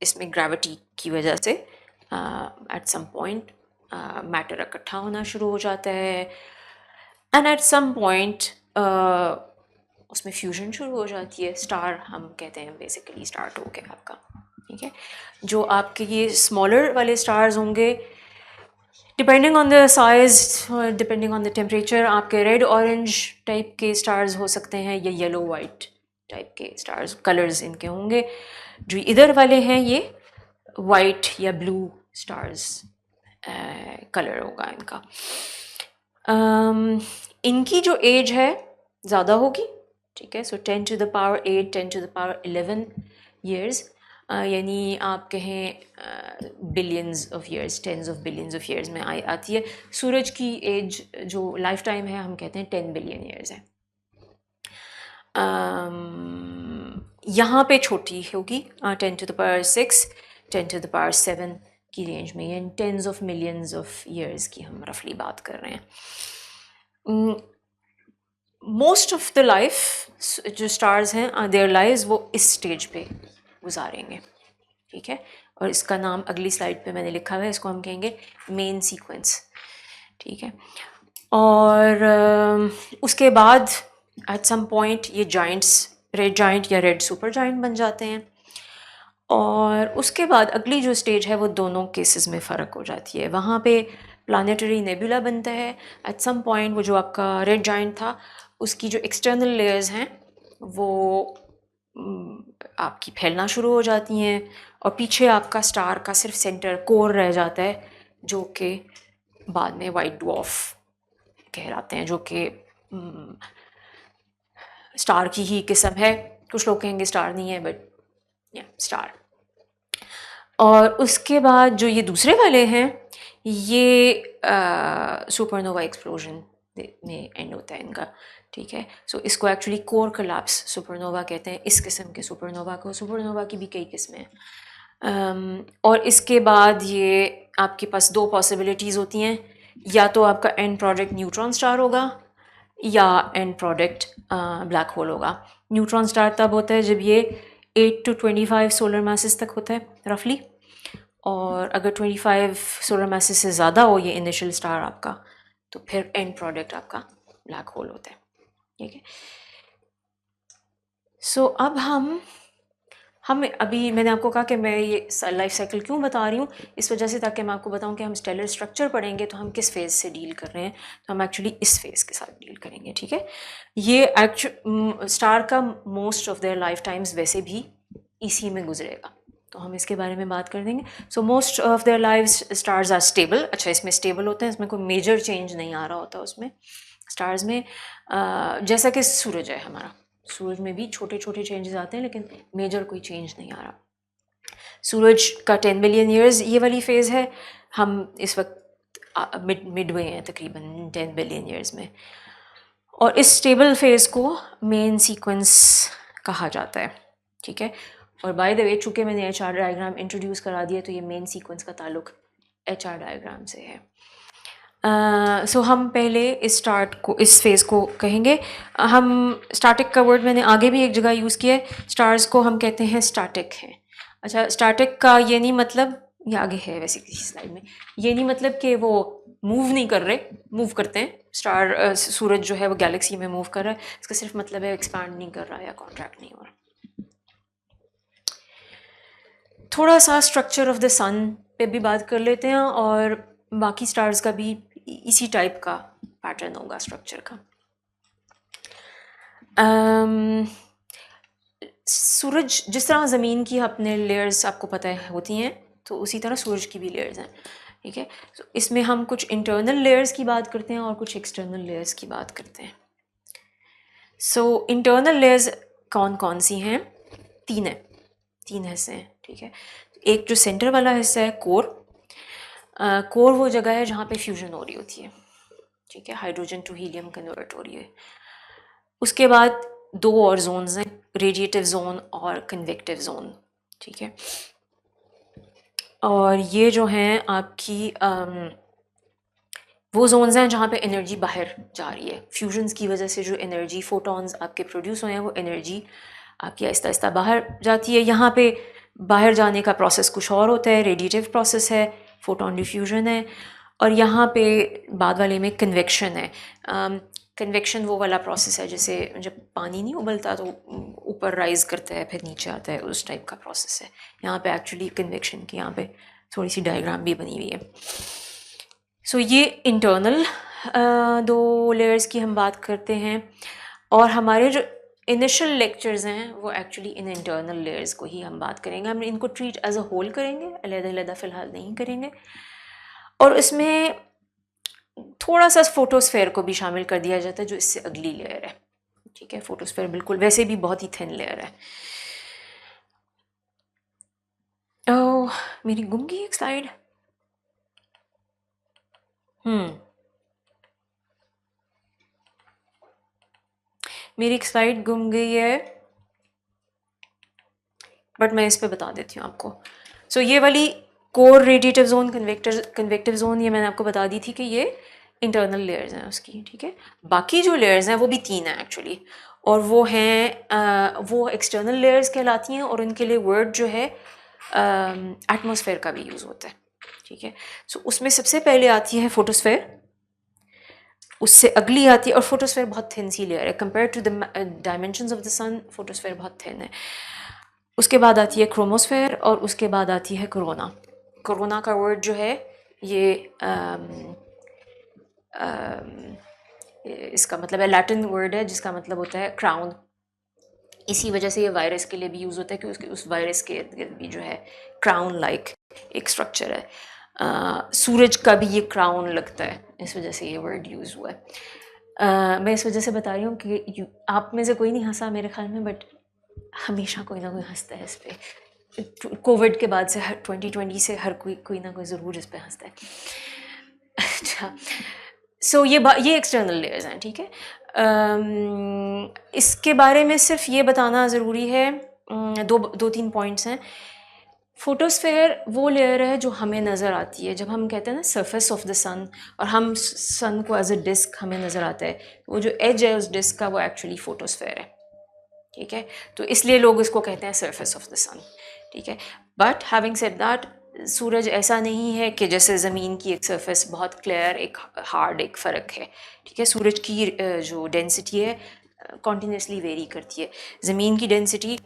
इसमें ग्रेविटी की वजह से एट सम पॉइंट मैटर इकट्ठा होना शुरू हो जाता है, एंड एट सम पॉइंट उसमें फ्यूजन शुरू हो जाती है। स्टार हम कहते हैं बेसिकली स्टार्ट हो गया आपका, ठीक है। जो आपके ये स्मॉलर वाले स्टार्स होंगे, depending on the size, depending on the temperature, आपके रेड ऑरेंज टाइप के स्टार्स हो सकते हैं या येलो वाइट टाइप के स्टार्स, कलर्स इनके होंगे। जो इधर वाले हैं ये वाइट या ब्लू स्टार्स कलर होगा इनका। इनकी जो एज है ज़्यादा होगी, ठीक है। सो 10 to the power 8, 10 to the power 11 years, यानी आप कहें billions of years, tens of billions of years में आती है। सूरज की एज जो लाइफ टाइम है हम कहते हैं 10 बिलियन ईयर्स है। यहाँ पे छोटी होगी 10 to the power 6, 10 to the power 7 की रेंज में, यानी tens of millions of years की हम रफली बात कर रहे हैं। मोस्ट ऑफ द लाइफ जो स्टार्स हैं देयर लाइव्स वो इस स्टेज पे गुजारेंगे, ठीक है। और इसका नाम अगली स्लाइड पे मैंने लिखा हुआ है, इसको हम कहेंगे मेन सीक्वेंस, ठीक है। और उसके बाद एट सम पॉइंट ये जाइंट्स रेड जाइंट या रेड सुपर जाइंट बन जाते हैं, और उसके बाद अगली जो स्टेज है वो दोनों केसेस में फ़र्क हो जाती है। वहाँ पे प्लानिटरी नेबुला बनता है एट सम पॉइंट। वो जो आपका रेड जाइंट था उसकी जो एक्सटर्नल लेयर्स हैं वो आपकी फैलना शुरू हो जाती हैं, और पीछे आपका स्टार का सिर्फ सेंटर कोर रह जाता है, जो कि बाद में वाइट ड्वार्फ कहलाते हैं, जो कि स्टार की ही किस्म है। कुछ लोग कहेंगे स्टार नहीं है, बट या स्टार। और उसके बाद जो ये दूसरे वाले हैं ये सुपरनोवा एक्सप्लोजन में एंड होता है इनका, ठीक है। सो इसको एक्चुअली कोर कोलैप्स सुपरनोवा कहते हैं, इस किस्म के सुपरनोवा को। सुपरनोवा की भी कई किस्में हैं। और इसके बाद ये आपके पास दो पॉसिबिलिटीज़ होती हैं, या तो आपका एंड प्रोडक्ट न्यूट्रॉन स्टार होगा या एंड प्रोडक्ट ब्लैक होल होगा। न्यूट्रॉन स्टार तब होता है जब ये 8 to 25 सोलर मासेस तक होता है रफली, और अगर 25 सोलर मासेस से ज़्यादा हो ये इनिशियल स्टार आपका, तो फिर एंड प्रोडक्ट आपका ब्लैक होल होता है, ठीक है। सो अब हम अभी मैंने आपको कहा कि मैं ये लाइफ साइकिल क्यों बता रही हूँ, इस वजह से ताकि मैं आपको बताऊँ कि हम स्टेलर स्ट्रक्चर पढ़ेंगे तो हम किस फेज़ से डील कर रहे हैं, तो हम एक्चुअली इस फेज़ के साथ डील करेंगे, ठीक है। ये स्टार का most of their life times वैसे भी इसी में गुजरेगा, तो हम इसके बारे में बात कर देंगे। So most of their lives stars are stable. अच्छा, इसमें स्टेबल होते हैं, इसमें कोई मेजर चेंज नहीं आ रहा होता उसमें स्टार्स में। जैसा कि सूरज है हमारा, सूरज में भी छोटे छोटे चेंजेस आते हैं लेकिन मेजर कोई चेंज नहीं आ रहा। सूरज का 10 बिलियन ईयर्स ये वाली फेज़ है, हम इस वक्त मिडवे हैं तकरीबन 10 बिलियन ईयर्स में, और इस स्टेबल फेज़ को मेन सीक्वेंस कहा जाता है, ठीक है। और बाय द वे चूँकि मैंने HR डायग्राम इंट्रोड्यूस करा दिया, तो ये मेन सीक्वेंस का ताल्लुक HR डायग्राम से है। सो हम पहले इस फेज़ को कहेंगे। हम स्टैटिक का वर्ड मैंने आगे भी एक जगह यूज़ किया है, स्टार्स को हम कहते हैं स्टैटिक हैं। अच्छा, स्टैटिक का ये नहीं मतलब, ये आगे है वैसे किसी स्लाइड में, ये नहीं मतलब कि वो मूव नहीं कर रहे, मूव करते हैं। सूरज जो है वो गैलेक्सी में मूव कर रहा है, इसका सिर्फ मतलब है एक्सपैंड नहीं कर रहा या कॉन्ट्रैक्ट नहीं हो रहा। थोड़ा सा स्ट्रक्चर ऑफ द सन पे भी बात कर लेते हैं, और बाकी स्टार्स का भी इसी टाइप का पैटर्न होगा स्ट्रक्चर का। सूरज जिस तरह ज़मीन की अपने लेयर्स आपको पता है होती हैं, तो उसी तरह सूरज की भी लेयर्स हैं, ठीक है। तो इसमें हम कुछ इंटरनल लेयर्स की बात करते हैं और कुछ एक्सटर्नल लेयर्स की बात करते हैं। सो इंटरनल लेयर्स कौन कौन सी हैं? तीन है, तीन हिस्से हैं, ठीक है। एक जो सेंटर वाला हिस्सा है कोर, कोर वो जगह है जहाँ पे फ्यूजन हो रही होती है, ठीक है, हाइड्रोजन टू हीलियम कन्वर्ट हो रही है। उसके बाद दो और जोन्स हैं, रेडिएटिव जोन और कन्वेक्टिव जोन, ठीक है। और ये जो हैं आपकी वो जोन्स हैं जहाँ पे एनर्जी बाहर जा रही है, फ्यूजन्स की वजह से जो एनर्जी फोटॉन्स आपके प्रोड्यूस हुए हैं वो एनर्जी आपकी आहिस्ता आहिस्ता बाहर जाती है। यहाँ पे बाहर जाने का प्रोसेस कुछ और होता है, रेडिएटिव प्रोसेस है, फोटोन डिफ्यूजन है। और यहाँ पे बाद वाले में कन्वेक्शन है। कन्वेक्शन वो वाला प्रोसेस है जैसे जब पानी नहीं उबलता तो ऊपर राइज करता है फिर नीचे आता है, उस टाइप का प्रोसेस है। यहाँ पे एक्चुअली कन्वेक्शन की यहाँ पे थोड़ी सी डायग्राम भी बनी हुई है। सो ये इंटरनल दो लेयर्स की हम बात करते हैं, और हमारे जो इनिशियल लेक्चर्स हैं वो एक्चुअली इन इंटरनल लेयर्स को ही हम बात करेंगे। हम इनको ट्रीट एज अ होल करेंगे, अलग-अलग फ़िलहाल नहीं करेंगे। और इसमें थोड़ा सा फोटोस्फेयर को भी शामिल कर दिया जाता है जो इससे अगली लेयर है, ठीक है। फोटोस्फेयर बिल्कुल वैसे भी बहुत ही थिन लेयर है। ओह, मेरी गुम गई एक स्लाइड। मेरी एक स्लाइड गुम गई है, बट मैं इस पे बता देती हूँ आपको। सो ये वाली core, radiative zone, convective zone, ये मैंने आपको बता दी थी कि ये इंटरनल लेयर्स हैं उसकी, ठीक है। बाकी जो लेयर्स हैं वो भी तीन हैं एक्चुअली, और वो हैं वो एक्सटर्नल लेयर्स कहलाती हैं, और उनके लिए वर्ड जो है एटमॉस्फेयर का भी यूज़ होता है, ठीक है। सो उसमें सबसे पहले आती है फोटोस्फेयर, उससे अगली आती है, और फोटोस्फेयर बहुत थिन सी लेयर है compare to the dimensions of the sun, photosphere बहुत थिन है। उसके बाद आती है क्रोमोस्फेयर, और उसके बाद आती है कोरोना। कोरोना का वर्ड जो है ये इसका मतलब है लैटिन वर्ड है जिसका मतलब होता है क्राउन। इसी वजह से ये वायरस के लिए भी यूज़ होता है कि उसके उस वायरस के इर्द गिर्द भी जो है क्राउन लाइक एक स्ट्रक्चर है। सूरज का भी ये क्राउन लगता है, इस वजह से ये वर्ड यूज़ हुआ है। मैं इस वजह से बता रही हूँ कि आप में से कोई नहीं हंसा मेरे ख्याल में, बट हमेशा कोई ना कोई हंसता है इस पर। कोविड के बाद से 2020 से हर कोई ना कोई ज़रूर इस पर हंसता है। अच्छा, सो ये एक्सटर्नल लेयर्स हैं, ठीक है। इसके बारे में सिर्फ ये बताना ज़रूरी है, दो तीन पॉइंट्स हैं। फोटोस्फेयर वो लेयर है जो हमें नज़र आती है जब हम कहते हैं ना सरफेस ऑफ द सन, और हम सन को एज अ डिस्क हमें नज़र आता है, वो जो एज है उस डिस्क का वो एक्चुअली फोटोस्फेयर है, ठीक है। तो इसलिए लोग इसको कहते हैं सरफेस ऑफ द सन, ठीक है। बट हैविंग सेड दैट, सूरज ऐसा नहीं है कि जैसे ज़मीन की एक सरफेस बहुत क्लियर, एक हार्ड, एक फ़र्क है, ठीक है। सूरज की जो डेंसिटी है कॉन्टीन्यूसली वेरी करती है। ज़मीन की डेंसिटी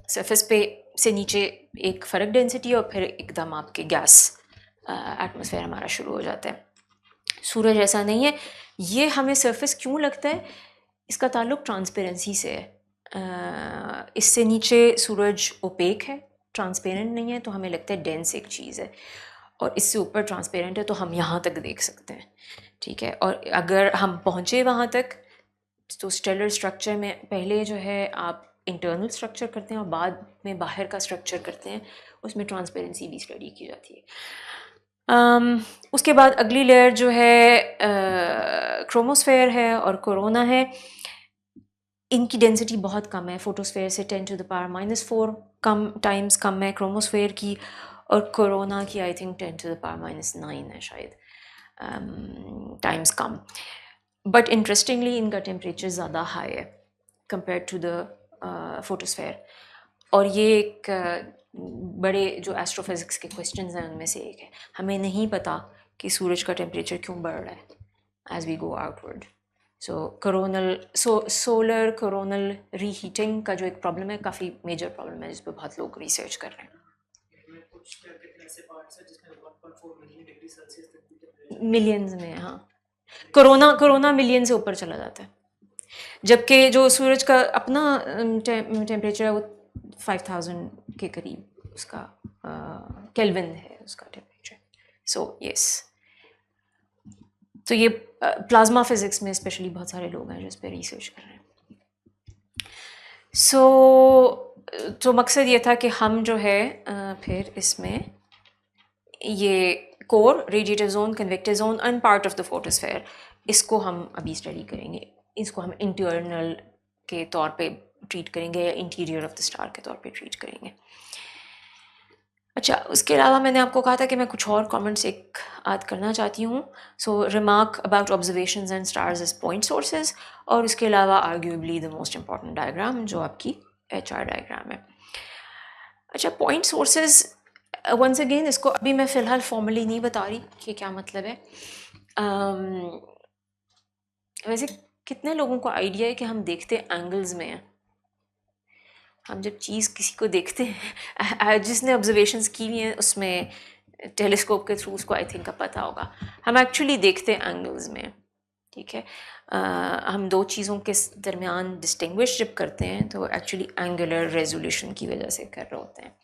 सरफेस पे से नीचे एक फ़र्क डेंसिटी, और फिर एकदम आपके गैस एटमॉस्फेयर हमारा शुरू हो जाता है। सूरज ऐसा नहीं है। ये हमें सरफेस क्यों लगता है, इसका ताल्लुक ट्रांसपेरेंसी से है। इससे नीचे सूरज ओपेक है, ट्रांसपेरेंट नहीं है, तो हमें लगता है डेंस एक चीज़ है, और इससे ऊपर ट्रांसपेरेंट है तो हम यहाँ तक देख सकते हैं, ठीक है। और अगर हम पहुँचे वहाँ तक तो स्टेलर स्ट्रक्चर में पहले जो है आप इंटरनल स्ट्रक्चर करते हैं और बाद में बाहर का स्ट्रक्चर करते हैं, उसमें ट्रांसपेरेंसी भी स्टडी की जाती है। उसके बाद अगली लेयर जो है क्रोमोस्फेयर है और कोरोना है। इनकी डेंसिटी बहुत कम है, फोटोस्फेयर से 10⁻⁻⁴ कम टाइम्स कम है क्रोमोस्फेयर की, और कोरोना की आई थिंक 10⁻⁹ है शायद टाइम्स कम। बट इंटरेस्टिंगली इनका टेम्परेचर ज़्यादा हाई है कंपेयर टू द फोटोस्फेयर, और ये एक बड़े जो एस्ट्रोफिज़िक्स के क्वेश्चंस हैं उनमें से एक है। हमें नहीं पता कि सूरज का टेम्परेचर क्यों बढ़ रहा है as we go outward. Solar coronal reheating का जो एक प्रॉब्लम है, काफ़ी मेजर प्रॉब्लम है जिस पर बहुत लोग रिसर्च कर रहे हैं। मिलियंस में, हाँ। कोरोना मिलियन से ऊपर चला जाता है, जबकि जो सूरज का अपना टेम्परेचर है वो 5000 के करीब उसका केल्विन है उसका टेम्परेचर। सो यस, तो ये प्लाज्मा फिज़िक्स में स्पेशली बहुत सारे लोग हैं जो इस पर रिसर्च कर रहे हैं। तो मकसद ये था कि हम जो है फिर इसमें ये core, radiative zone, convective zone and part of the photosphere, इसको हम अभी स्टडी करेंगे। इसको हम इंटरनल के तौर पे ट्रीट करेंगे या इंटीरियर ऑफ द स्टार के तौर पे ट्रीट करेंगे। अच्छा, उसके अलावा मैंने आपको कहा था कि मैं कुछ और कमेंट्स एक ऐड करना चाहती हूँ। So remark about observations and stars as point sources, और उसके अलावा arguably the most important diagram जो आपकी HR डायग्राम है। अच्छा, पॉइंट सोर्सेज वंस अगेन इसको अभी मैं फ़िलहाल फॉर्मली नहीं बता रही कि क्या मतलब है। वैसे कितने लोगों को आइडिया है कि हम देखते एंगल्स में हैं? हम जब चीज़ किसी को देखते हैं, जिसने ऑब्जर्वेशंस की हुई हैं उसमें टेलीस्कोप के थ्रू, उसको आई थिंक पता होगा, हम एक्चुअली देखते हैं एंगल्स में, ठीक है। हम दो चीज़ों के दरमियान डिस्टिंग्विश जब करते हैं तो एक्चुअली एंगुलर रेजोल्यूशन की वजह से कर रहे होते हैं।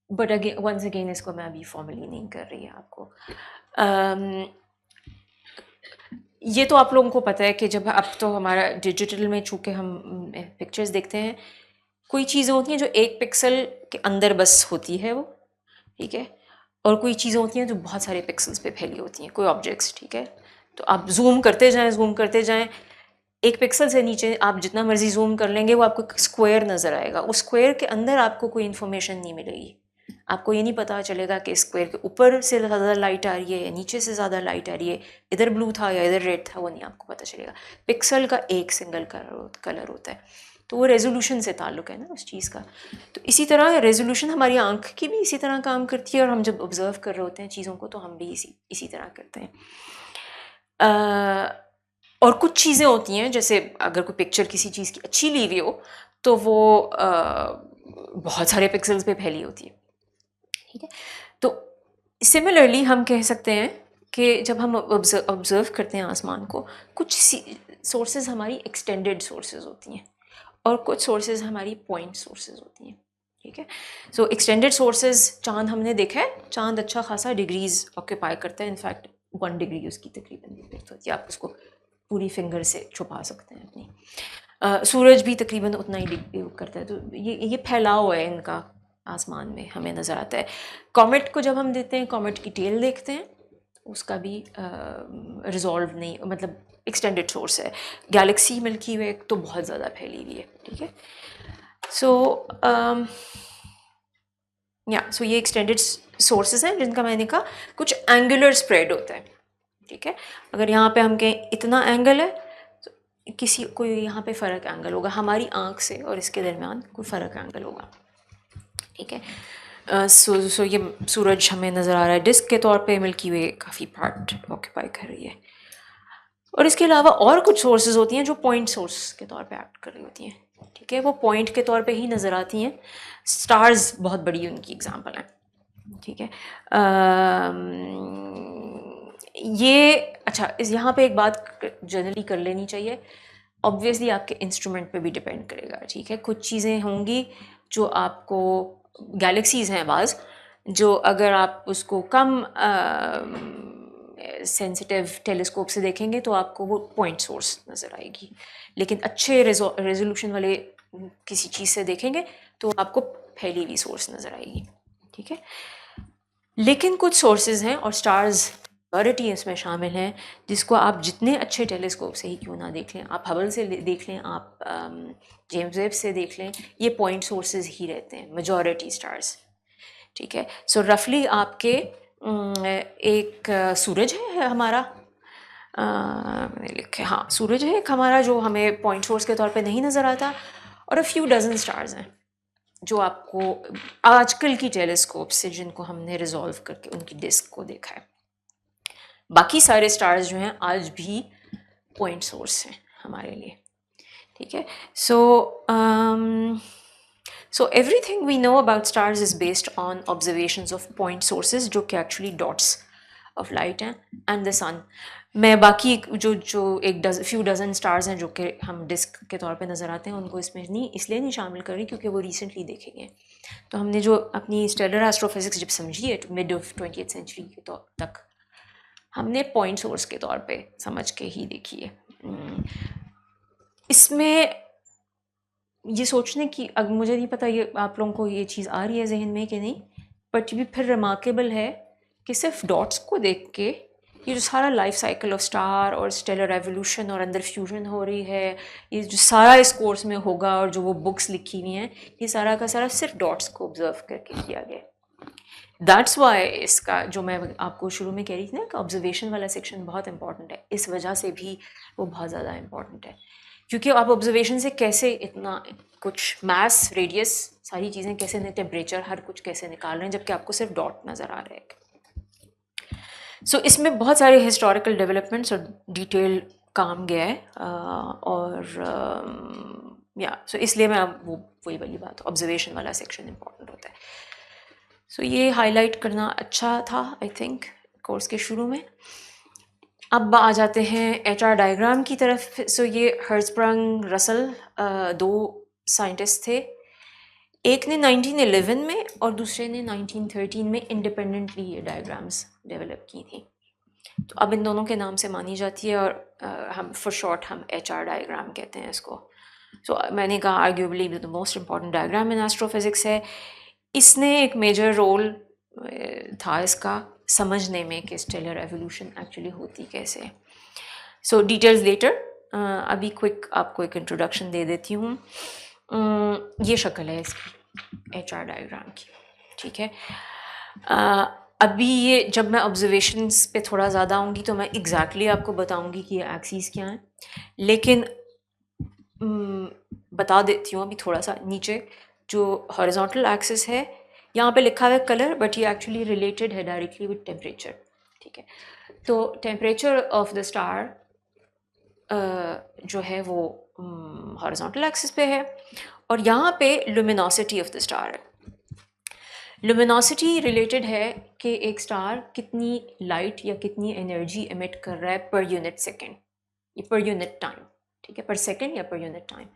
बट अगेन वंस अगेन इसको मैं अभी फॉर्मली नहीं कर रही है आपको। ये तो आप लोगों को पता है कि जब अब तो हमारा डिजिटल में चूँकि हम पिक्चर्स देखते हैं, कोई चीज़ें होती हैं जो एक पिक्सल के अंदर बस होती है वो, ठीक है, और कोई चीज़ें होती हैं जो बहुत सारे पिक्सल्स पे फैली होती हैं, कोई ऑब्जेक्ट्स, ठीक है। तो आप जूम करते जाएं, एक पिक्सल से नीचे आप जितना मर्जी जूम कर लेंगे वो आपको स्क्वायर नज़र आएगा। उस स्क्वायर के अंदर आपको कोई इन्फॉर्मेशन नहीं मिलेगी। आपको ये नहीं पता चलेगा कि स्क्वायर के ऊपर से ज़्यादा लाइट आ रही है या नीचे से ज़्यादा लाइट आ रही है, इधर ब्लू था या इधर रेड था, वो नहीं आपको पता चलेगा। पिक्सल का एक सिंगल कलर होता है, तो वो रेजोल्यूशन से ताल्लुक़ है ना उस चीज़ का। तो इसी तरह रेजोल्यूशन हमारी आँख की भी इसी तरह काम करती है, और हम जब ऑब्ज़र्व कर रहे होते हैं चीज़ों को तो हम भी इसी तरह करते हैं। और कुछ चीज़ें होती हैं, जैसे अगर कोई पिक्चर किसी चीज़ की अच्छी ली हुई हो तो वो बहुत सारे पिक्सल्स पे फैली होती है, ठीक है। तो सिमिलरली हम कह सकते हैं कि जब हम ऑब्ज़र्व करते हैं आसमान को, कुछ सोर्सेज हमारी एक्सटेंडेड सोर्सेज होती हैं और कुछ सोर्सेज हमारी पॉइंट सोर्सेज होती हैं, ठीक है। सो एक्सटेंडेड सोर्सेज, चांद हमने देखा है, चांद अच्छा खासा डिग्रीज ऑक्यूपाई करता है, इनफैक्ट 1 डिग्री उसकी तकरीबन डिपेक्ट होती है, आप उसको पूरी फिंगर से छुपा सकते हैं अपनी। सूरज भी तकरीबन उतना ही करता है। तो ये फैलाव है इनका आसमान में हमें नज़र आता है। कॉमेट को जब हम देखते हैं, कॉमेट की टेल देखते हैं, उसका भी रिजॉल्व नहीं, मतलब एक्सटेंडेड सोर्स है। गैलेक्सी मिल्की वे तो बहुत ज़्यादा फैली हुई है, ठीक है। सो ये एक्सटेंडेड सोर्सेज हैं जिनका मैंने कहा कुछ एंगुलर स्प्रेड होता है, ठीक है। अगर यहाँ पे हम कहें इतना एंगल है तो कोई यहाँ पे फ़र्क एंगल होगा, हमारी आँख से और इसके दरमियान कोई फ़र्क एंगल होगा, ठीक है। सो ये सूरज हमें नज़र आ रहा है डिस्क के तौर पे, मिल्की वे काफ़ी पार्ट ऑक्यूपाई कर रही है। और इसके अलावा और कुछ सोर्सेज होती हैं जो पॉइंट सोर्स के तौर पे एक्ट कर रही होती हैं, ठीक है, वो पॉइंट के तौर पे ही नज़र आती हैं। स्टार्स बहुत बड़ी उनकी एग्जांपल है, ठीक है। ये अच्छा, यहाँ पे एक बात जनरली कर लेनी चाहिए, ऑब्वियसली आपके इंस्ट्रूमेंट पे भी डिपेंड करेगा, ठीक है। कुछ चीज़ें होंगी जो आपको, गैलेक्सीज़ हैं बाज़, जो अगर आप उसको कम सेंसिटिव टेलीस्कोप से देखेंगे तो आपको वो पॉइंट सोर्स नज़र आएगी, लेकिन अच्छे रेजोल्यूशन वाले किसी चीज़ से देखेंगे तो आपको फैली हुई सोर्स नज़र आएगी, ठीक है। लेकिन कुछ सोर्सेज हैं, और स्टार्स मेजॉरिटी इसमें शामिल हैं, जिसको आप जितने अच्छे टेलीस्कोप से ही क्यों ना देख लें, आप हबल से देख लें, आप जेम्स वेब से देख लें, ये पॉइंट सोर्सेज ही रहते हैं मेजॉरिटी स्टार्स, ठीक है। सो रफली आपके एक सूरज है हमारा, मैंने लिखे, हाँ सूरज है एक हमारा जो हमें पॉइंट सोर्स के तौर पे नहीं नज़र आता, और अ फ्यू डजन स्टार्स हैं जो आपको आजकल की टेलीस्कोप से, जिनको हमने रिजॉल्व करके उनकी डिस्क को देखा है। बाकी सारे स्टार्स जो हैं आज भी पॉइंट सोर्स हैं हमारे लिए, ठीक है। So everything we know about stars is based on observations of point sources, जो कि एक्चुअली डॉट्स ऑफ लाइट हैं एंड द सन। मैं बाकी जो एक फ्यू डज़न स्टार्स हैं जो कि हम डिस्क के तौर पे नज़र आते हैं उनको इसमें नहीं इसलिए नहीं शामिल कर रही क्योंकि वो रिसेंटली देखे गए। तो हमने जो अपनी स्टेलर एस्ट्रोफिजिक्स जब समझी है मिड ऑफ 20th सेंचुरी के तक हमने पॉइंट सोर्स के तौर पे समझ के ही देखी है। इसमें ये सोचने की, अब मुझे नहीं पता ये आप लोगों को ये चीज़ आ रही है जहन में कि नहीं, बट भी फिर रिमार्केबल है कि सिर्फ डॉट्स को देख के ये जो सारा लाइफ साइकिल ऑफ स्टार और स्टेलर एवोल्यूशन और अंदर फ्यूजन हो रही है, ये जो सारा इस कोर्स में होगा और जो वो बुक्स लिखी हुई हैं, ये सारा का सारा सिर्फ डॉट्स को ऑब्जर्व करके किया गया। दैट्स वाई इसका जो मैं आपको शुरू में कह रही थी ना कि ऑब्जर्वेशन वाला सेक्शन बहुत इंपॉर्टेंट है, इस वजह से भी वो बहुत ज़्यादा इंपॉर्टेंट है क्योंकि आप ऑब्जर्वेशन से कैसे इतना कुछ मास रेडियस सारी चीज़ें कैसे टेम्परेचर हर कुछ कैसे निकाल रहे हैं जबकि आपको सिर्फ डॉट नज़र आ रहे हैं। सो इसमें बहुत सारे हिस्टोरिकल डेवलपमेंट्स और डिटेल काम गया है और या सो इसलिए मैं वो वही वाली बात ऑब्जर्वेशन वाला सेक्शन इंपॉर्टेंट होता है। सो ये हाईलाइट करना अच्छा था आई थिंक कोर्स के शुरू में। अब आ जाते हैं HR डायग्राम की तरफ। सो ये हर्ट्ज़बर्ग रसल दो साइंटिस्ट थे, एक ने 1911 में और दूसरे ने 1913 में इंडिपेंडेंटली ये डायग्राम्स डेवलप की थी। तो अब इन दोनों के नाम से मानी जाती है और हम फॉर शॉर्ट हम HR डायग्राम कहते हैं इसको। सो मैंने कहा arguably the most important diagram in astrophysics है। इसने एक मेजर रोल था इसका समझने में कि स्टेलर एवोल्यूशन एक्चुअली होती कैसे है। सो डिटेल्स लेटर, अभी क्विक आपको एक इंट्रोडक्शन दे देती हूँ। ये शक्ल है इसकी HR डायग्राम की, ठीक है। अभी ये जब मैं ऑब्जर्वेशंस पे थोड़ा ज़्यादा आऊँगी तो मैं एग्जैक्टली आपको बताऊँगी कि ये एक्सिस क्या हैं, लेकिन बता देती हूँ अभी थोड़ा सा नीचे जो हॉरिजॉन्टल एक्सिस है यहाँ पे लिखा हुआ है कलर, बट ये एक्चुअली रिलेटेड है डायरेक्टली विद टेम्परेचर, ठीक है। तो टेम्परेचर ऑफ द स्टार जो है वो हॉरिजॉन्टल एक्सिस पे है और यहाँ पे लुमिनोसिटी ऑफ द स्टार है। लुमिनोसिटी रिलेटेड है कि एक स्टार कितनी लाइट या कितनी एनर्जी एमिट कर रहा है पर यूनिट सेकेंड, ये पर यूनिट टाइम, ठीक है, पर सेकेंड या पर यूनिट टाइम।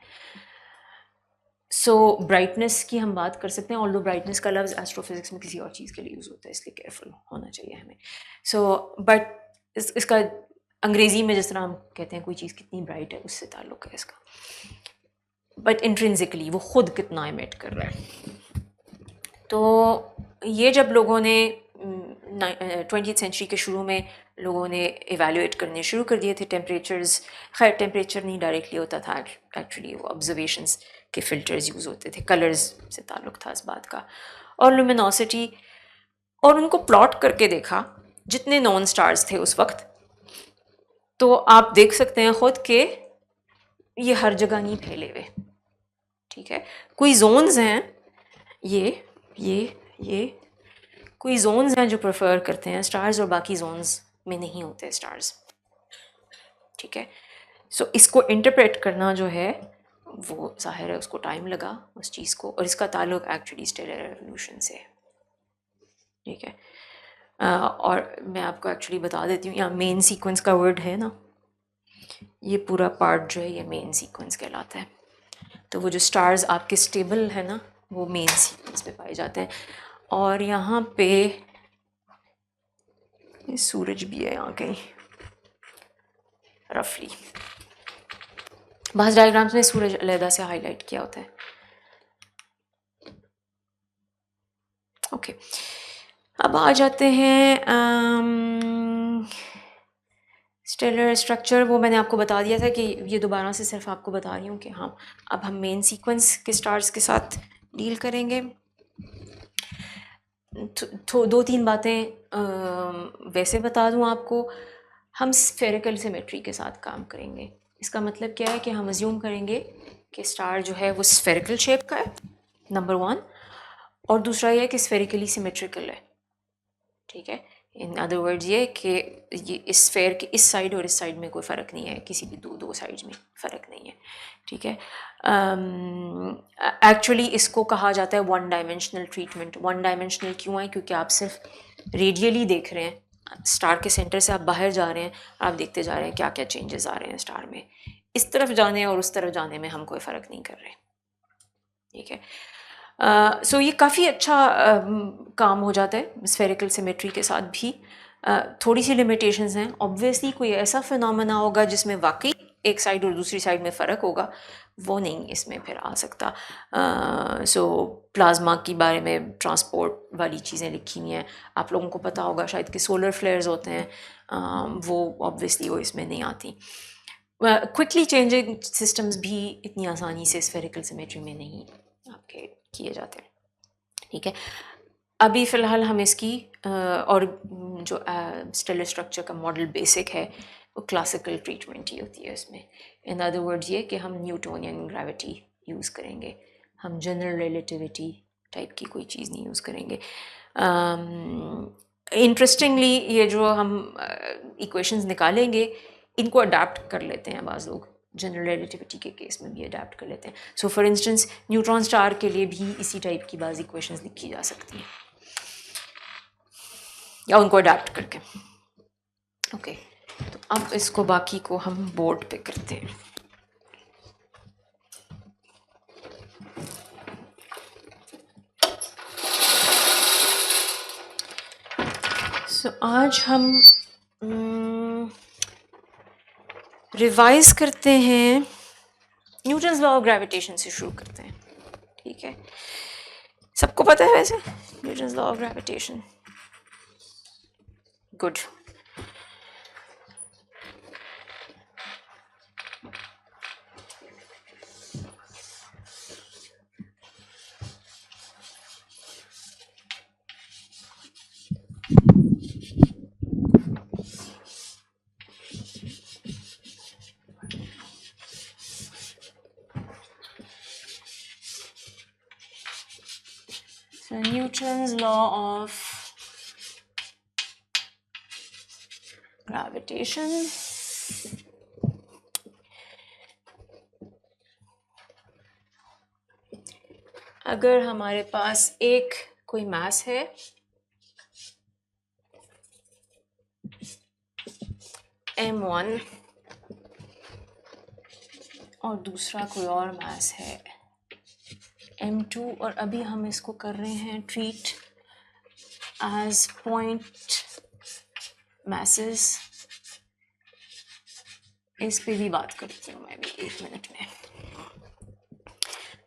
सो ब्राइटनेस की हम बात कर सकते हैं, ऑल्दो ब्राइटनेस का लफ्ज़ एस्ट्रोफिजिक्स में किसी और चीज़ के लिए यूज़ होता है इसलिए केयरफुल होना चाहिए हमें। सो बट इसका अंग्रेज़ी में जिस तरह हम कहते हैं कोई चीज़ कितनी ब्राइट है उससे ताल्लुक़ है इसका, बट इंट्रिंसिकली वो ख़ुद कितना एमिट कर रहा है। तो ये जब लोगों ने 20th सेंचुरी के शुरू में लोगों ने एवेलुएट करने शुरू कर दिए थे टेम्परेचर्स, खैर टेम्परेचर नहीं डायरेक्टली होता था एक्चुअली, वो ऑब्जर्वेशंस के फ़िल्टर्स यूज़ होते थे, कलर्स से ताल्लुक़ था इस बात का, और लुमिनोसिटी, और उनको प्लॉट करके देखा जितने नॉन स्टार्स थे उस वक्त। तो आप देख सकते हैं ख़ुद के ये हर जगह नहीं फैले हुए, ठीक है। कोई जोन्स हैं ये कोई जोन्स हैं जो प्रेफर करते हैं स्टार्स और बाकी जोन्स में नहीं होते स्टार्स, ठीक है। सो इसको इंटरप्रेट करना जो है वो ज़ाहिर है उसको टाइम लगा उस चीज़ को, और इसका ताल्लुक एक्चुअली स्टेलर एवोल्यूशन से है, ठीक है। और मैं आपको एक्चुअली बता देती हूँ, यहाँ मेन सीक्वेंस का वर्ड है ना, ये पूरा पार्ट जो है ये मेन सीक्वेंस कहलाता है। तो वो जो स्टार्स आपके स्टेबल है ना वो मेन सीक्वेंस पे पाए जाते हैं। और यहाँ पे ये सूरज भी है यहाँ कहीं रफली, बाज़ डायग्राम्स में सूरज अलहदा से हाईलाइट किया होता है। ओके, अब आ जाते हैं स्टेलर स्ट्रक्चर। वो मैंने आपको बता दिया था कि ये दोबारा से सिर्फ आपको बता रही हूँ कि हाँ अब हम मेन सीक्वेंस के स्टार्स के साथ डील करेंगे। दो तीन बातें वैसे बता दूँ आपको, हम स्फेरिकल सिमेट्री के साथ काम करेंगे। इसका मतलब क्या है कि हम अज्यूम करेंगे कि स्टार जो है वो स्फेरिकल शेप का है, नंबर वन, और दूसरा ये है कि स्फेरिकली सिमेट्रिकल है, ठीक है। इन अदर वर्ड्स ये कि ये इस स्फेयर के इस साइड और इस साइड में कोई फ़र्क नहीं है, किसी भी दो साइड्स में फ़र्क नहीं है, ठीक है। एक्चुअली इसको कहा जाता है one dimensional treatment. One dimensional क्यों है? क्योंकि आप सिर्फ रेडियली देख रहे हैं, स्टार के सेंटर से आप बाहर जा रहे हैं, आप देखते जा रहे हैं क्या क्या चेंजेस आ रहे हैं स्टार में। इस तरफ जाने और उस तरफ जाने में हम कोई फ़र्क नहीं कर रहे, ठीक है। सो ये काफ़ी अच्छा काम हो जाता है स्फेरिकल सिमेट्री के साथ भी। थोड़ी सी लिमिटेशंस हैं, ऑब्वियसली कोई ऐसा फिनोमेना होगा जिसमें वाकई एक साइड और दूसरी साइड में फ़र्क होगा, वो नहीं इसमें फिर आ सकता। सो प्लाज्मा के बारे में ट्रांसपोर्ट वाली चीज़ें लिखी हुई हैं, आप लोगों को पता होगा शायद कि सोलर फ्लेयर्स होते हैं, वो ऑब्वियसली वो इसमें नहीं आती। क्विकली चेंजिंग सिस्टम्स भी इतनी आसानी से स्फेरिकल सिमेट्री में नहीं आपके किए जाते हैं, ठीक है। अभी फ़िलहाल हम इसकी और जो स्टेलर स्ट्रक्चर का मॉडल बेसिक है वो क्लासिकल ट्रीटमेंट ही होती है इसमें। इन अदर वर्ड्स ये कि हम न्यूटोनियन ग्रेविटी यूज़ करेंगे, हम जनरल रिलेटिविटी टाइप की कोई चीज़ नहीं यूज़ करेंगे। इंटरेस्टिंगली ये जो हम इक्वेशंस निकालेंगे इनको अडाप्ट कर लेते हैं बाज़ लोग, जनरल रिलेटिविटी के केस में भी अडाप्ट कर लेते हैं। So for instance neutron star के लिए भी इसी टाइप की बाज़ इक्वेशंस लिखी जा सकती हैं या उनको अडाप्ट करके। ओके, तो अब इसको बाकी को हम बोर्ड पे करते हैं। सो आज हम रिवाइज करते हैं, न्यूटन्स लॉ ऑफ ग्रेविटेशन से शुरू करते हैं, ठीक है। सबको पता है वैसे Newton's law of gravitation, good. So Newton's law of gravitation, अगर हमारे पास एक कोई मास है m1 और दूसरा कोई और मास है m2 और अभी हम इसको कर रहे हैं ट्रीट एज पॉइंट masses, इस पे भी बात करती हूँ मैं भी 1 मिनट में।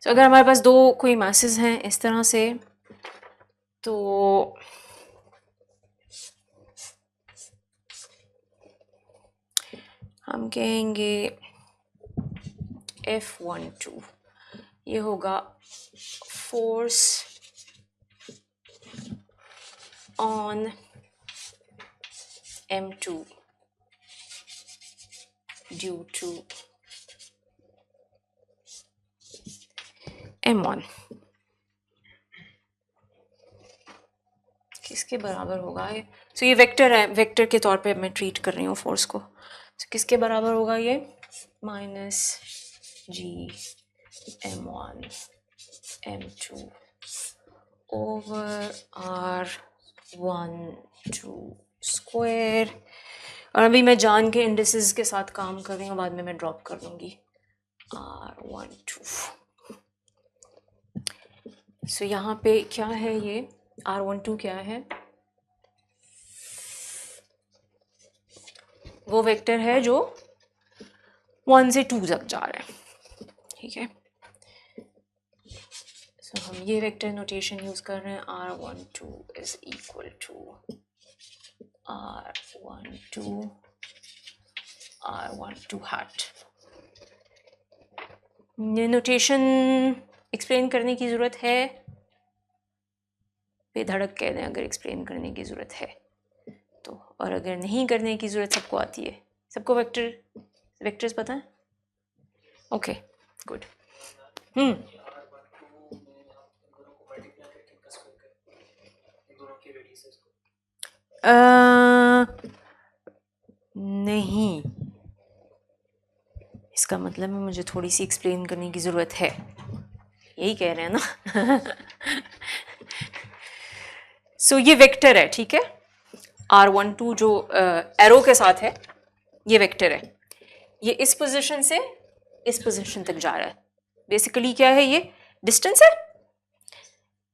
तो अगर हमारे पास दो कोई masses हैं इस तरह से, तो हम कहेंगे F12 ये होगा force on M2 due to M1। किसके बराबर होगा ये? तो ये वेक्टर है, वेक्टर के तौर पे मैं ट्रीट कर रही हूँ फोर्स को। तो किसके बराबर होगा ये? -G M1 M2 over R12 square. और अभी मैं जान के इंडिसेस के साथ काम कर रही हूँ, बाद में मैं ड्रॉप कर दूँगी R12। सो यहाँ पे क्या है ये R12 क्या है? वो वेक्टर है जो 1 से 2 तक जा रहा है, ठीक है। सो हम ये वेक्टर नोटेशन यूज़ कर रहे हैं, R12 is equal to R12 hat. ये नोटेशन एक्सप्लेन करने की ज़रूरत है? बेधड़क कह दें अगर एक्सप्लेन करने की ज़रूरत है तो, और अगर नहीं करने की ज़रूरत सबको आती है। सबको वेक्टर्स पता है? Okay good. नहीं, इसका मतलब है मुझे थोड़ी सी एक्सप्लेन करने की ज़रूरत है, यही कह रहे हैं ना। सो ये वेक्टर है, ठीक है। R12 जो एरो के साथ है, ये वेक्टर है, ये इस पोजीशन से इस पोजीशन तक जा रहा है। बेसिकली क्या है, ये डिस्टेंस है,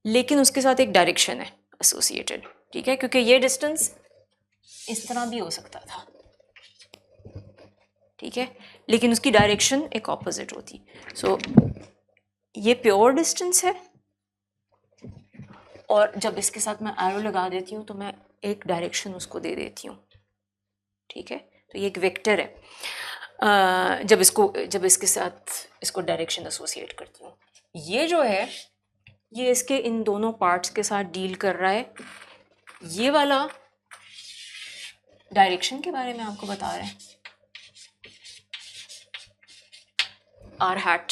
लेकिन उसके साथ एक डायरेक्शन है एसोसिएटेड, ठीक है, क्योंकि ये डिस्टेंस इस तरह भी हो सकता था, ठीक है, लेकिन उसकी डायरेक्शन एक ऑपोजिट होती। सो ये प्योर डिस्टेंस है, और जब इसके साथ मैं एरो लगा देती हूँ तो मैं एक डायरेक्शन उसको दे देती हूँ, ठीक है, तो ये एक वेक्टर है। जब इसके साथ इसको डायरेक्शन एसोसिएट करती हूँ, ये जो है ये इसके इन दोनों पार्ट्स के साथ डील कर रहा है। ये वाला डायरेक्शन के बारे में आपको बता रहा है, आर हैट,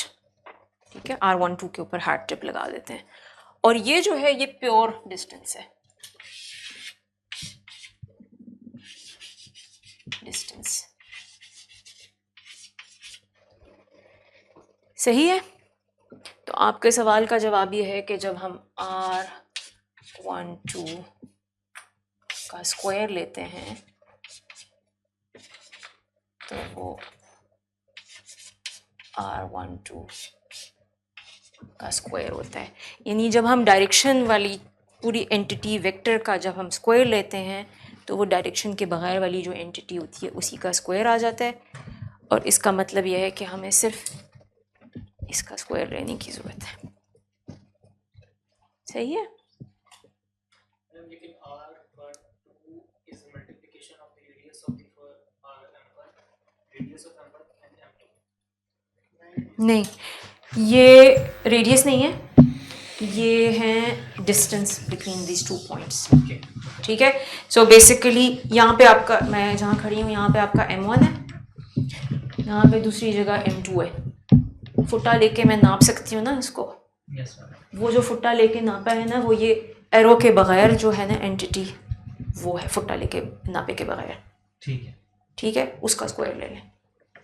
ठीक है, R12 के ऊपर हैट टिप लगा देते हैं, और ये जो है ये प्योर डिस्टेंस है, डिस्टेंस, सही है। तो आपके सवाल का जवाब ये है कि जब हम R12 का स्क्वायर लेते हैं तो वो R12 का स्क्वायर होता है, यानी जब हम डायरेक्शन वाली पूरी एंटिटी वेक्टर का जब हम स्क्वायर लेते हैं तो वो डायरेक्शन के बगैर वाली जो एंटिटी होती है उसी का स्क्वायर आ जाता है, और इसका मतलब यह है कि हमें सिर्फ इसका स्क्वायर लेने की ज़रूरत है, सही है। नहीं, ये रेडियस नहीं है, ये है डिस्टेंस बिटवीन दिस 2 पॉइंट्स, ठीक है। सो बेसिकली यहाँ पे आपका, मैं जहाँ खड़ी हूँ यहाँ पे आपका M1 है, यहाँ पे दूसरी जगह M2 है। फुटा लेके मैं नाप सकती हूँ ना इसको, वो जो फुटा लेके नापा है ना, वो ये एरो के बगैर जो है ना एंटिटी, वो है फुटा लेके नापे के बगैर, ठीक है, ठीक है, उसका स्क्वायर ले लें,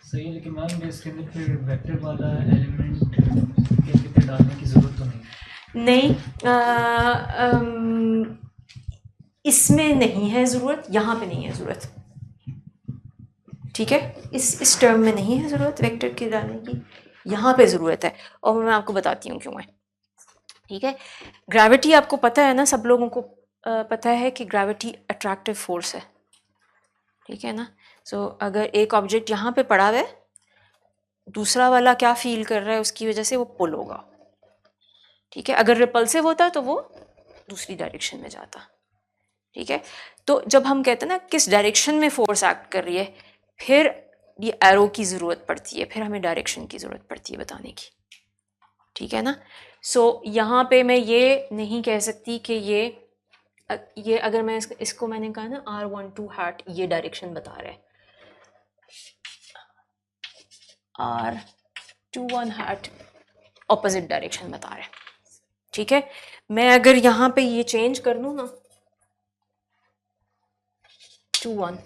सही है। लेकिन मैम इसके अंदर फिर वेक्टर वाला एलिमेंट के अंदर डालने की ज़रूरत तो नहीं? इसमें नहीं है ज़रूरत, यहाँ पे नहीं है ज़रूरत, ठीक है, इस टर्म में नहीं है ज़रूरत वेक्टर के डालने की, यहाँ पे ज़रूरत है, और मैं आपको बताती हूँ क्यों है, ठीक है। ग्रेविटी आपको पता है ना, सब लोगों को पता है कि ग्रेविटी अट्रैक्टिव फोर्स है, ठीक है ना। सो अगर एक ऑब्जेक्ट यहाँ पे पड़ा हुआ है, दूसरा वाला क्या फील कर रहा है, उसकी वजह से वो पुल होगा, ठीक है। अगर रिपल्सिव होता तो वो दूसरी डायरेक्शन में जाता, ठीक है। तो जब हम कहते हैं ना किस डायरेक्शन में फोर्स एक्ट कर रही है, फिर ये एरो की ज़रूरत पड़ती है, फिर हमें डायरेक्शन की ज़रूरत पड़ती है बताने की, ठीक है ना। सो यहाँ पे मैं ये नहीं कह सकती कि ये अगर मैं इसको मैंने कहा ना R12 हैट ये डायरेक्शन बता रहा है, R21 हैट ऑपोजिट डायरेक्शन बता रहा है, ठीक है। मैं अगर यहाँ पे ये चेंज कर दूँ ना 21,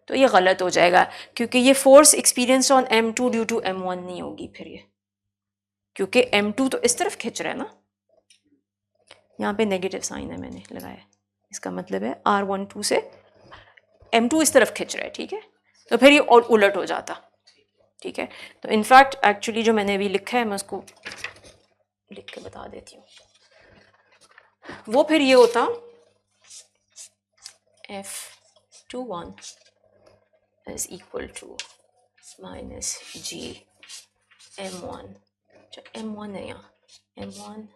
तो ये गलत हो जाएगा, क्योंकि ये force experience on M2 due to M1 नहीं होगी फिर ये, क्योंकि M2 तो इस तरफ खिंच रहा है ना, यहाँ पे नेगेटिव साइन है मैंने लगाया, इसका मतलब है R12 से M2 इस तरफ खिंच रहा है, ठीक है, तो फिर ये और उलट हो जाता, ठीक है। तो इनफैक्ट एक्चुअली जो मैंने अभी लिखा है मैं उसको लिख के बता देती हूँ, वो फिर ये होता F21 is equal to minus G M1, जो M1 है यहाँ, M1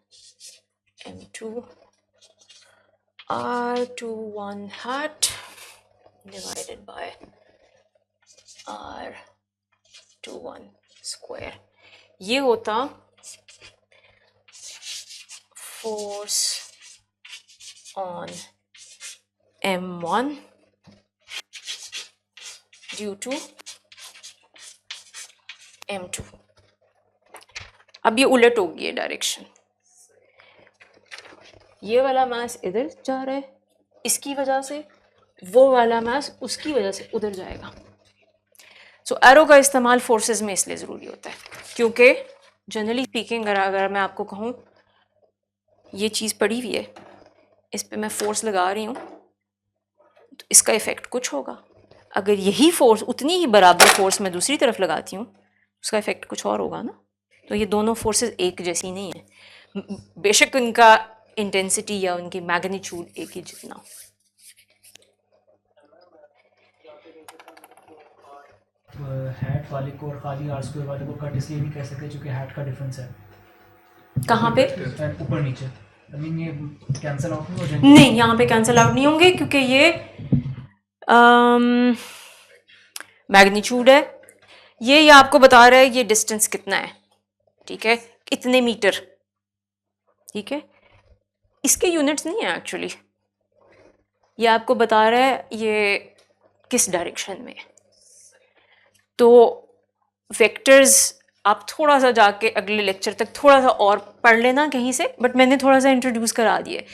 M2 R21 hat divided by R21 square, ये होता force on M1 due to M2। अब ये उलट होगी ये डायरेक्शन, ये वाला मास इधर जा रहा है इसकी वजह से, वो वाला मास उसकी वजह से उधर जाएगा। सो एरो का इस्तेमाल फोर्सेस में इसलिए ज़रूरी होता है क्योंकि जनरली स्पीकिंग अगर मैं आपको कहूँ ये चीज़ पड़ी हुई है, इस पे मैं फोर्स लगा रही हूँ, तो इसका इफ़ेक्ट कुछ होगा। अगर यही फोर्स, उतनी ही बराबर फोर्स मैं दूसरी तरफ लगाती हूँ, उसका इफ़ेक्ट कुछ और होगा ना। तो ये दोनों फोर्सेस एक जैसी नहीं है, बेशक उनका इंटेंसिटी या उनकी मैग्नीट्यूड एक ही जितना हो। हैट वाले को और खाली आर स्क्वायर वाले को कट इसलिए नहीं कह सकते क्योंकि हैट का डिफरेंस है कहाँ पे? ऊपर नीचे। आई मीन ये कैंसिल आउट नहीं हो जाएंगे? नहीं, यहाँ पे कैंसिल आउट नहीं होंगे क्योंकि ये मैग्नीट्यूड है, ये आपको बता रहा है ये डिस्टेंस कितना है, ठीक है, इतने मीटर, ठीक है। इसके यूनिट्स नहीं है एक्चुअली, ये आपको बता रहा है ये किस डायरेक्शन में है। तो वेक्टर्स आप थोड़ा सा जाके अगले लेक्चर तक थोड़ा सा और पढ़ लेना कहीं से, बट मैंने थोड़ा सा इंट्रोड्यूस करा दिए।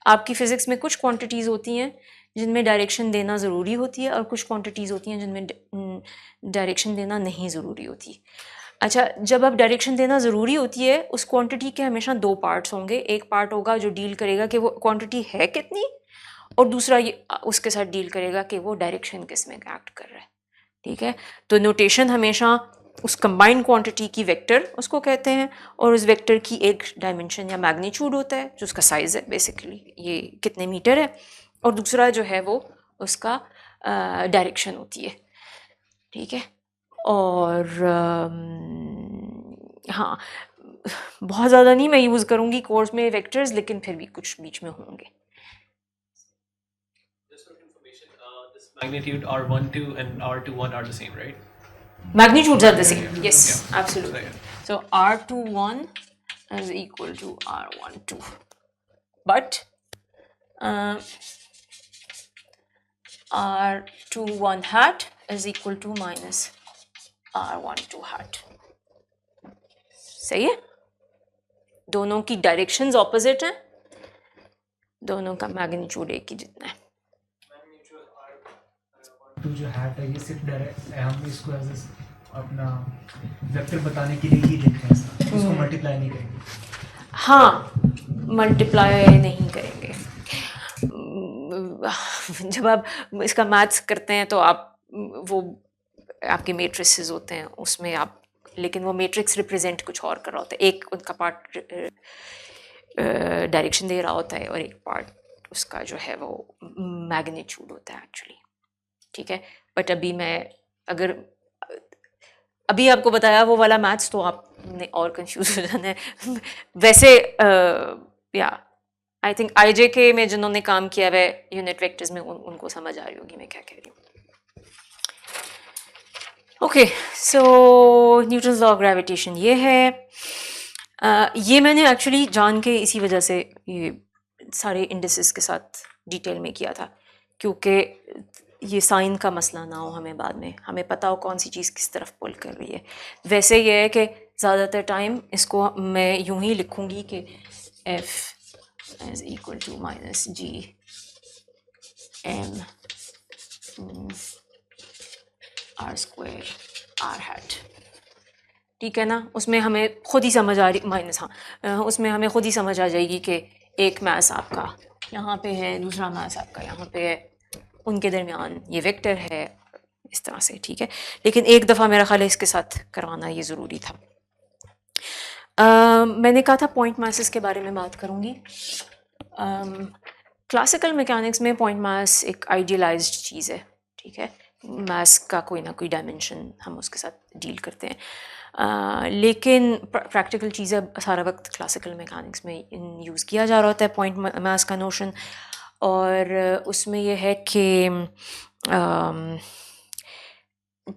आपकी फ़िज़िक्स में कुछ क्वांटिटीज़ होती हैं जिनमें डायरेक्शन देना ज़रूरी होती है और कुछ क्वांटिटीज़ होती हैं जिनमें डायरेक्शन देना नहीं ज़रूरी होती। अच्छा, जब आप डायरेक्शन देना ज़रूरी होती है, उस क्वांटिटी के हमेशा दो पार्ट्स होंगे। एक पार्ट होगा जो डील करेगा कि वो क्वांटिटी है कितनी, और दूसरा ये उसके साथ डील करेगा कि वो डायरेक्शन किस में एक्ट कर रहा है, ठीक है। तो नोटेशन हमेशा उस कंबाइंड क्वांटिटी की वेक्टर उसको कहते हैं, और उस वेक्टर की एक डायमेंशन या मैग्नीट्यूड होता है जो उसका साइज़ है, बेसिकली ये कितने मीटर है, और दूसरा जो है वो उसका डायरेक्शन होती है, ठीक है। और हाँ, बहुत ज़्यादा नहीं मैं यूज़ करूँगी कोर्स में वेक्टर्स, लेकिन फिर भी कुछ बीच में होंगे। Magnitude R12 and R21 are the same, right? Magnitudes are the same, yes, Yeah. absolutely. So, So R21 is equal to R12, but R21 hat is equal to minus R12 hat. सही है, दोनों की directions opposite हैं, दोनों का magnitude एक ही जितना है। तो जो हैट है ये सिर्फ डायरेक्ट हम इसको एज अपना वेक्टर बताने के लिए ही लिख रहे हैं, इसको मल्टीप्लाई नहीं करेंगे। हाँ, मल्टीप्लाई नहीं करेंगे। जब आप इसका मैथ्स करते हैं तो आप वो आपके मैट्रिसेस होते हैं उसमें आप, लेकिन वो मैट्रिक्स रिप्रेजेंट कुछ और कर रहा होता है। एक उनका पार्ट डायरेक्शन दे रहा होता है और एक पार्ट उसका जो है वो मैग्नीट्यूड होता है एक्चुअली, ठीक है। बट अभी मैं अगर अभी आपको बताया वो वाला मैथ्स तो आपने और कंफ्यूज हो जाना है। वैसे या आई थिंक IJK में जिन्होंने काम किया है यूनिट वेक्टर्स में उनको समझ आ रही होगी मैं क्या कह रही हूँ। Okay, so Newton's law of gravitation ये है। ये मैंने एक्चुअली जान के इसी वजह से ये सारे इंडिसेस के साथ डिटेल में किया था, क्योंकि ये साइन का मसला ना हो, हमें बाद में हमें पता हो कौन सी चीज़ किस तरफ पुल कर रही है। वैसे ये है कि ज़्यादातर टाइम इसको मैं यूं ही लिखूँगी कि F is equal to minus G M R स्क्वायर R हैट, ठीक है ना। उसमें हमें खुद ही समझ आ रही माइनस, हाँ, उसमें हमें खुद ही समझ आ जाएगी कि एक मैस आपका यहाँ पे है, दूसरा मैस आपका यहाँ पे है, उनके दरमियान ये वेक्टर है, इस तरह से, ठीक है। लेकिन एक दफ़ा मेरा ख्याल है इसके साथ करवाना ये ज़रूरी था। मैंने कहा था पॉइंट मासेस के बारे में बात करूँगी। क्लासिकल मैकेनिक्स में पॉइंट मास एक आइडियलाइज्ड चीज़ है, ठीक है। मास का कोई ना कोई डायमेंशन हम उसके साथ डील करते हैं, लेकिन प्रैक्टिकल चीज़ें सारा वक्त क्लासिकल मैकेनिक्स में यूज़ किया जा रहा होता है पॉइंट मास का नोशन। और उसमें यह है कि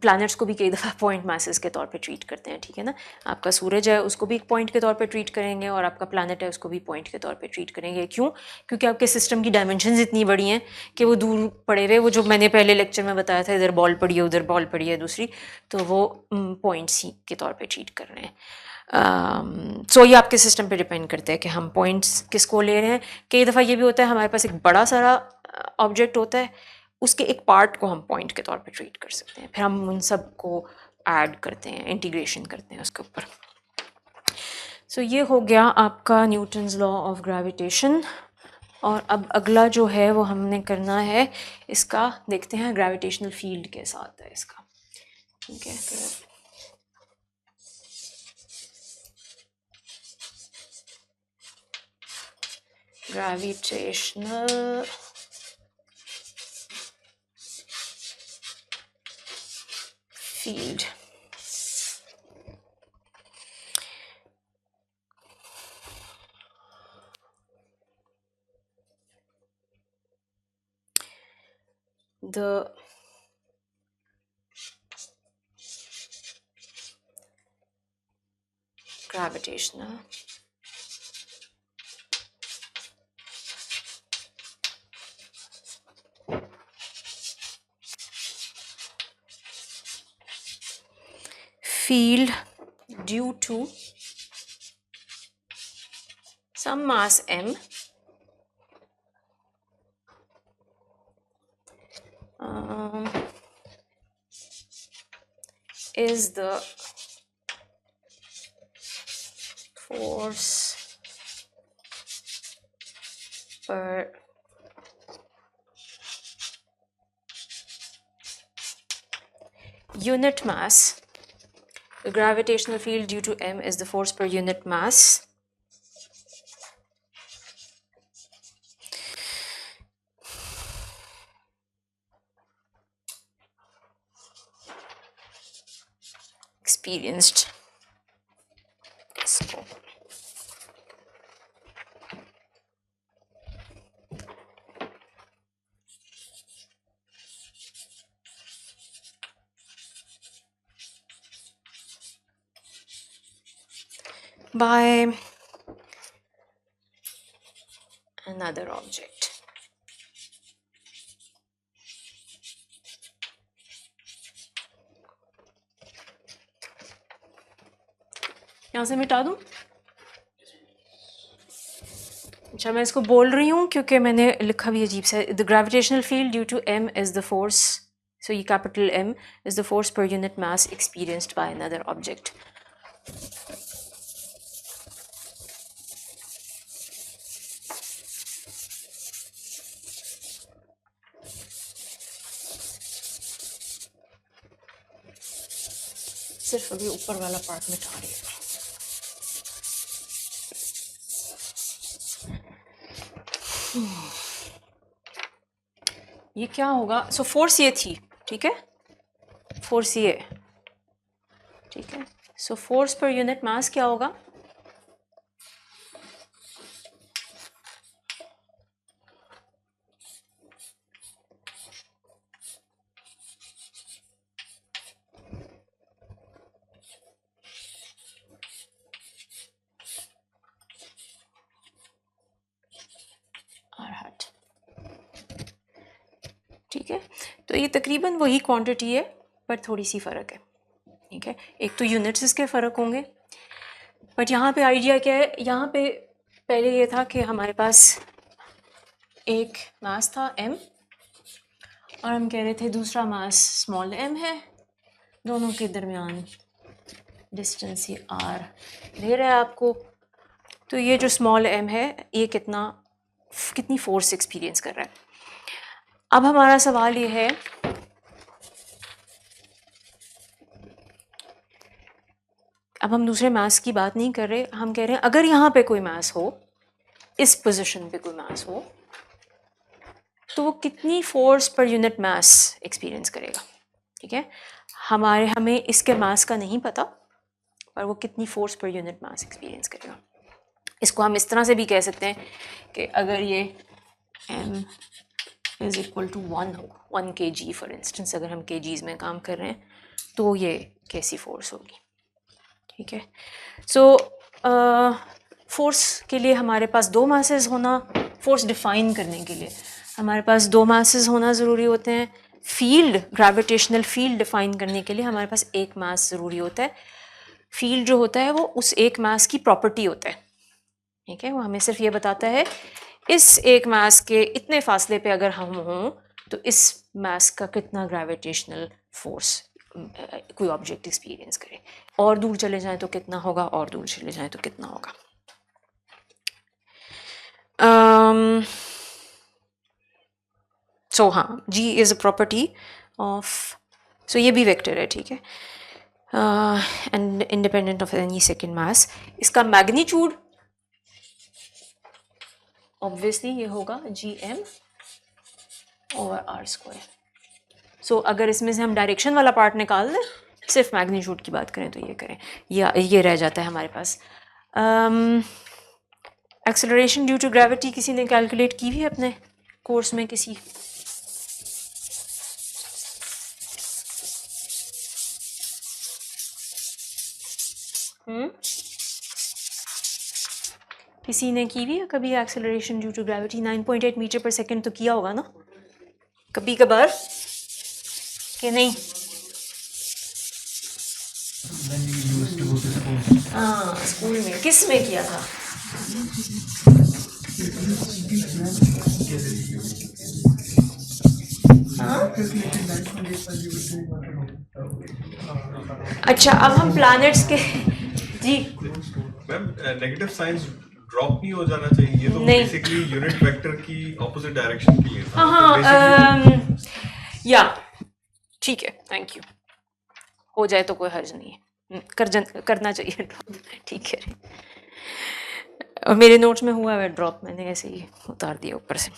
प्लैनेट्स को भी कई दफ़ा पॉइंट मासेस के तौर पे ट्रीट करते हैं, ठीक है ना। आपका सूरज है उसको भी एक पॉइंट के तौर पे ट्रीट करेंगे, और आपका प्लैनेट है उसको भी पॉइंट के तौर पे ट्रीट करेंगे। क्यों? क्योंकि आपके सिस्टम की डायमेंशंस इतनी बड़ी हैं कि वो दूर पड़े हुए, वो जो मैंने पहले लेक्चर में बताया था, इधर बॉल पड़ी है उधर बॉल पड़ी है दूसरी, तो वो पॉइंट्स ही के तौर पर ट्रीट कर रहे हैं। सो ये आपके सिस्टम पर डिपेंड करता है कि हम पॉइंट्स किसको ले रहे हैं। कई दफ़ा ये भी होता है हमारे पास एक बड़ा सारा ऑब्जेक्ट होता है, उसके एक पार्ट को हम पॉइंट के तौर पे ट्रीट कर सकते हैं, फिर हम उन सब को ऐड करते हैं, इंटीग्रेशन करते हैं उसके ऊपर। सो ये हो गया आपका न्यूटन्स लॉ ऑफ ग्रेविटेशन। और अब अगला जो है वो हमने करना है इसका, देखते हैं ग्रेविटेशनल फील्ड के साथ है इसका, ठीक है। तो gravitational field, the gravitational field due to some mass m is the force per unit mass. The gravitational field due to m is the force per unit mass. Experienced इसको by another object. यहाँ से मिटा दूँ? अच्छा, मैं इसको बोल रही हूँ क्योंकि मैंने लिखा भी अजीब सा, the gravitational field due to m is the force, so ये capital M is the force per unit mass experienced by another object. सिर्फ अभी ऊपर वाला पार्ट मिटा रही है. ये क्या होगा? सो फोर्स ये थी, ठीक है, फोर्स ये, ठीक है. सो फोर्स पर यूनिट मास क्या होगा? ठीक है. तो ये तकरीबन वही क्वांटिटी है पर थोड़ी सी फ़र्क है, ठीक है. एक तो यूनिट्स इसके फ़र्क होंगे, बट यहाँ पे आइडिया क्या है, यहाँ पे पहले ये था कि हमारे पास एक मास था m और हम कह रहे थे दूसरा मास स्मॉल m है, दोनों के दरमियान डिस्टेंस ये r दे रहा है आपको. तो ये जो स्मॉल m है ये कितनी फोर्स एक्सपीरियंस कर रहा है. अब हमारा सवाल ये है अब हम दूसरे मास की बात नहीं कर रहे, हम कह रहे हैं अगर यहाँ पे कोई मास हो, इस पोजीशन पे कोई मास हो, तो वो कितनी फोर्स पर यूनिट मास एक्सपीरियंस करेगा. ठीक है, हमें इसके मास का नहीं पता, पर वो कितनी फोर्स पर यूनिट मास एक्सपीरियंस करेगा. इसको हम इस तरह से भी कह सकते हैं कि अगर ये m इज़ इक्वल टू 1 हो, 1 kg फॉर इंस्टेंस, अगर हम kgs में काम कर रहे हैं तो ये कैसी फोर्स होगी. ठीक है, सो फोर्स के लिए हमारे पास दो मासेस होना, फोर्स डिफाइन करने के लिए हमारे पास दो मासेस होना ज़रूरी होते हैं. फील्ड, ग्रेविटेशनल फील्ड डिफाइन करने के लिए हमारे पास एक मास ज़रूरी होता है. फील्ड जो होता है वो उस एक मास की प्रॉपर्टी होता है. ठीक है, वो हमें सिर्फ ये बताता है इस एक मास के इतने फासले पे अगर हम हों तो इस मास का कितना ग्रेविटेशनल फोर्स कोई ऑब्जेक्ट एक्सपीरियंस करे, और दूर चले जाएं तो कितना होगा, और दूर चले जाएं तो कितना होगा. सो हाँ, G is a property of, so ये भी वेक्टर है, ठीक है, and independent of any second mass. इसका मैग्नीट्यूड ऑब्वियसली ये होगा G M over R square. So अगर इसमें से हम डायरेक्शन वाला पार्ट निकाल दें, सिर्फ मैग्नीट्यूड की बात करें तो ये करें, ये रह जाता है हमारे पास. एक्सेलरेशन ड्यू टू ग्रेविटी किसी ने कैलकुलेट की भी है अपने कोर्स में? किसी किसी ने की भी है कभी acceleration due to gravity? 9.8 metre पर सेकेंड तो किया होगा ना कभी कभार, कि नहीं? When we used to go to school. हाँ, स्कूल में किस में किया था? अच्छा, अब हम प्लैनेट्स के जी मैम नेगेटिव साइंस ड्रॉप नहीं हो जाना चाहिए, ये तो नहीं। बेसिकली यूनिट वेक्टर की ऑपोजिट डायरेक्शन के लिए था. हाँ तो हाँ, basically- या ठीक है, थैंक यू. हो जाए तो कोई हर्ज नहीं है, करना चाहिए ड्रॉप, ठीक है. और मेरे नोट्स में हुआ है ड्रॉप, मैंने ऐसे ही उतार दिया ऊपर से.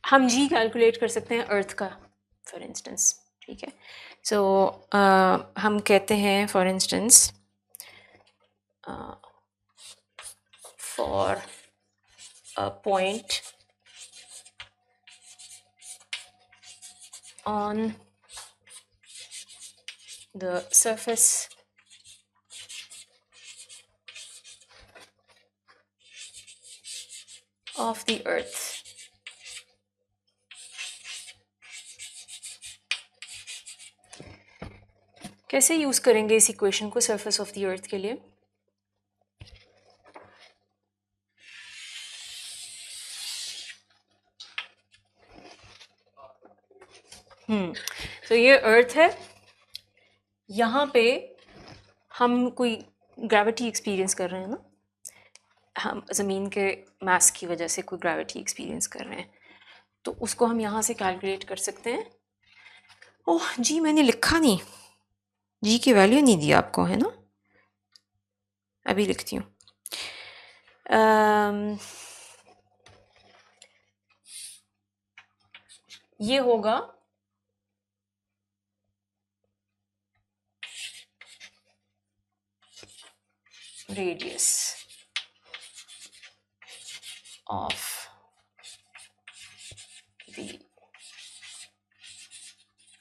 हम जी कैलकुलेट कर सकते हैं अर्थ का, फॉर इंस्टेंस, ठीक है. सो हम कहते हैं for instance for a point on the surface of the earth, कैसे यूज करेंगे इस इक्वेशन को सरफेस ऑफ द अर्थ के लिए? तो ये अर्थ है, यहाँ पे हम कोई ग्रेविटी एक्सपीरियंस कर रहे हैं ना, हम ज़मीन के मास की वजह से कोई ग्रेविटी एक्सपीरियंस कर रहे हैं, तो उसको हम यहाँ से कैलकुलेट कर सकते हैं. ओह जी, मैंने लिखा नहीं, जी की वैल्यू नहीं दी आपको, है ना? अभी लिखती हूँ. ये होगा radius of the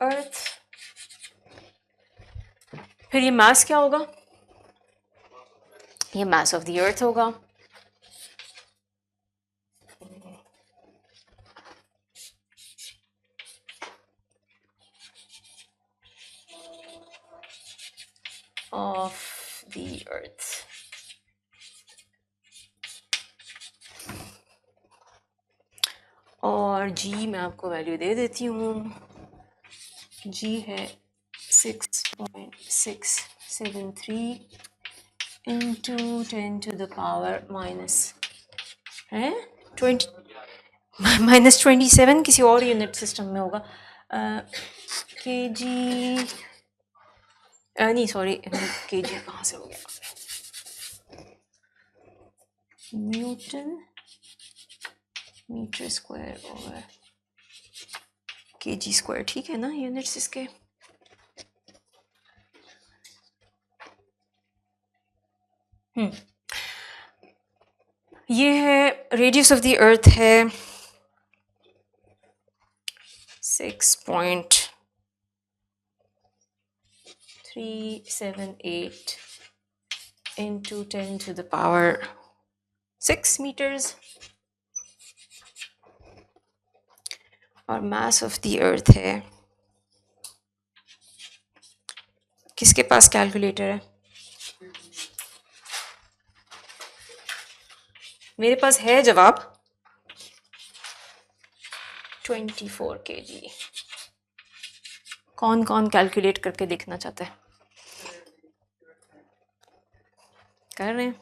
earth. फिर ये मास क्या होगा? ये मास ऑफ द अर्थ होगा. of the earth. और जी मैं आपको वैल्यू दे देती हूँ, जी है 6.673 into 10 to the power minus है 20 माइनस 27, किसी और यूनिट सिस्टम में होगा. के जी नहीं सॉरी, के जी कहाँ से हो गया? न्यूटन मीटर स्क्वायर ओवर के जी स्क्वायर, ठीक है ना यूनिट्स इसके? ये है रेडियस ऑफ द अर्थ है 6.378 into 10 to the power 6 meters. और मास ऑफ द अर्थ है, किसके पास कैलकुलेटर है? मेरे पास है जवाब 24 kg. कौन कौन कैलकुलेट करके देखना चाहता है? कर रहे हैं.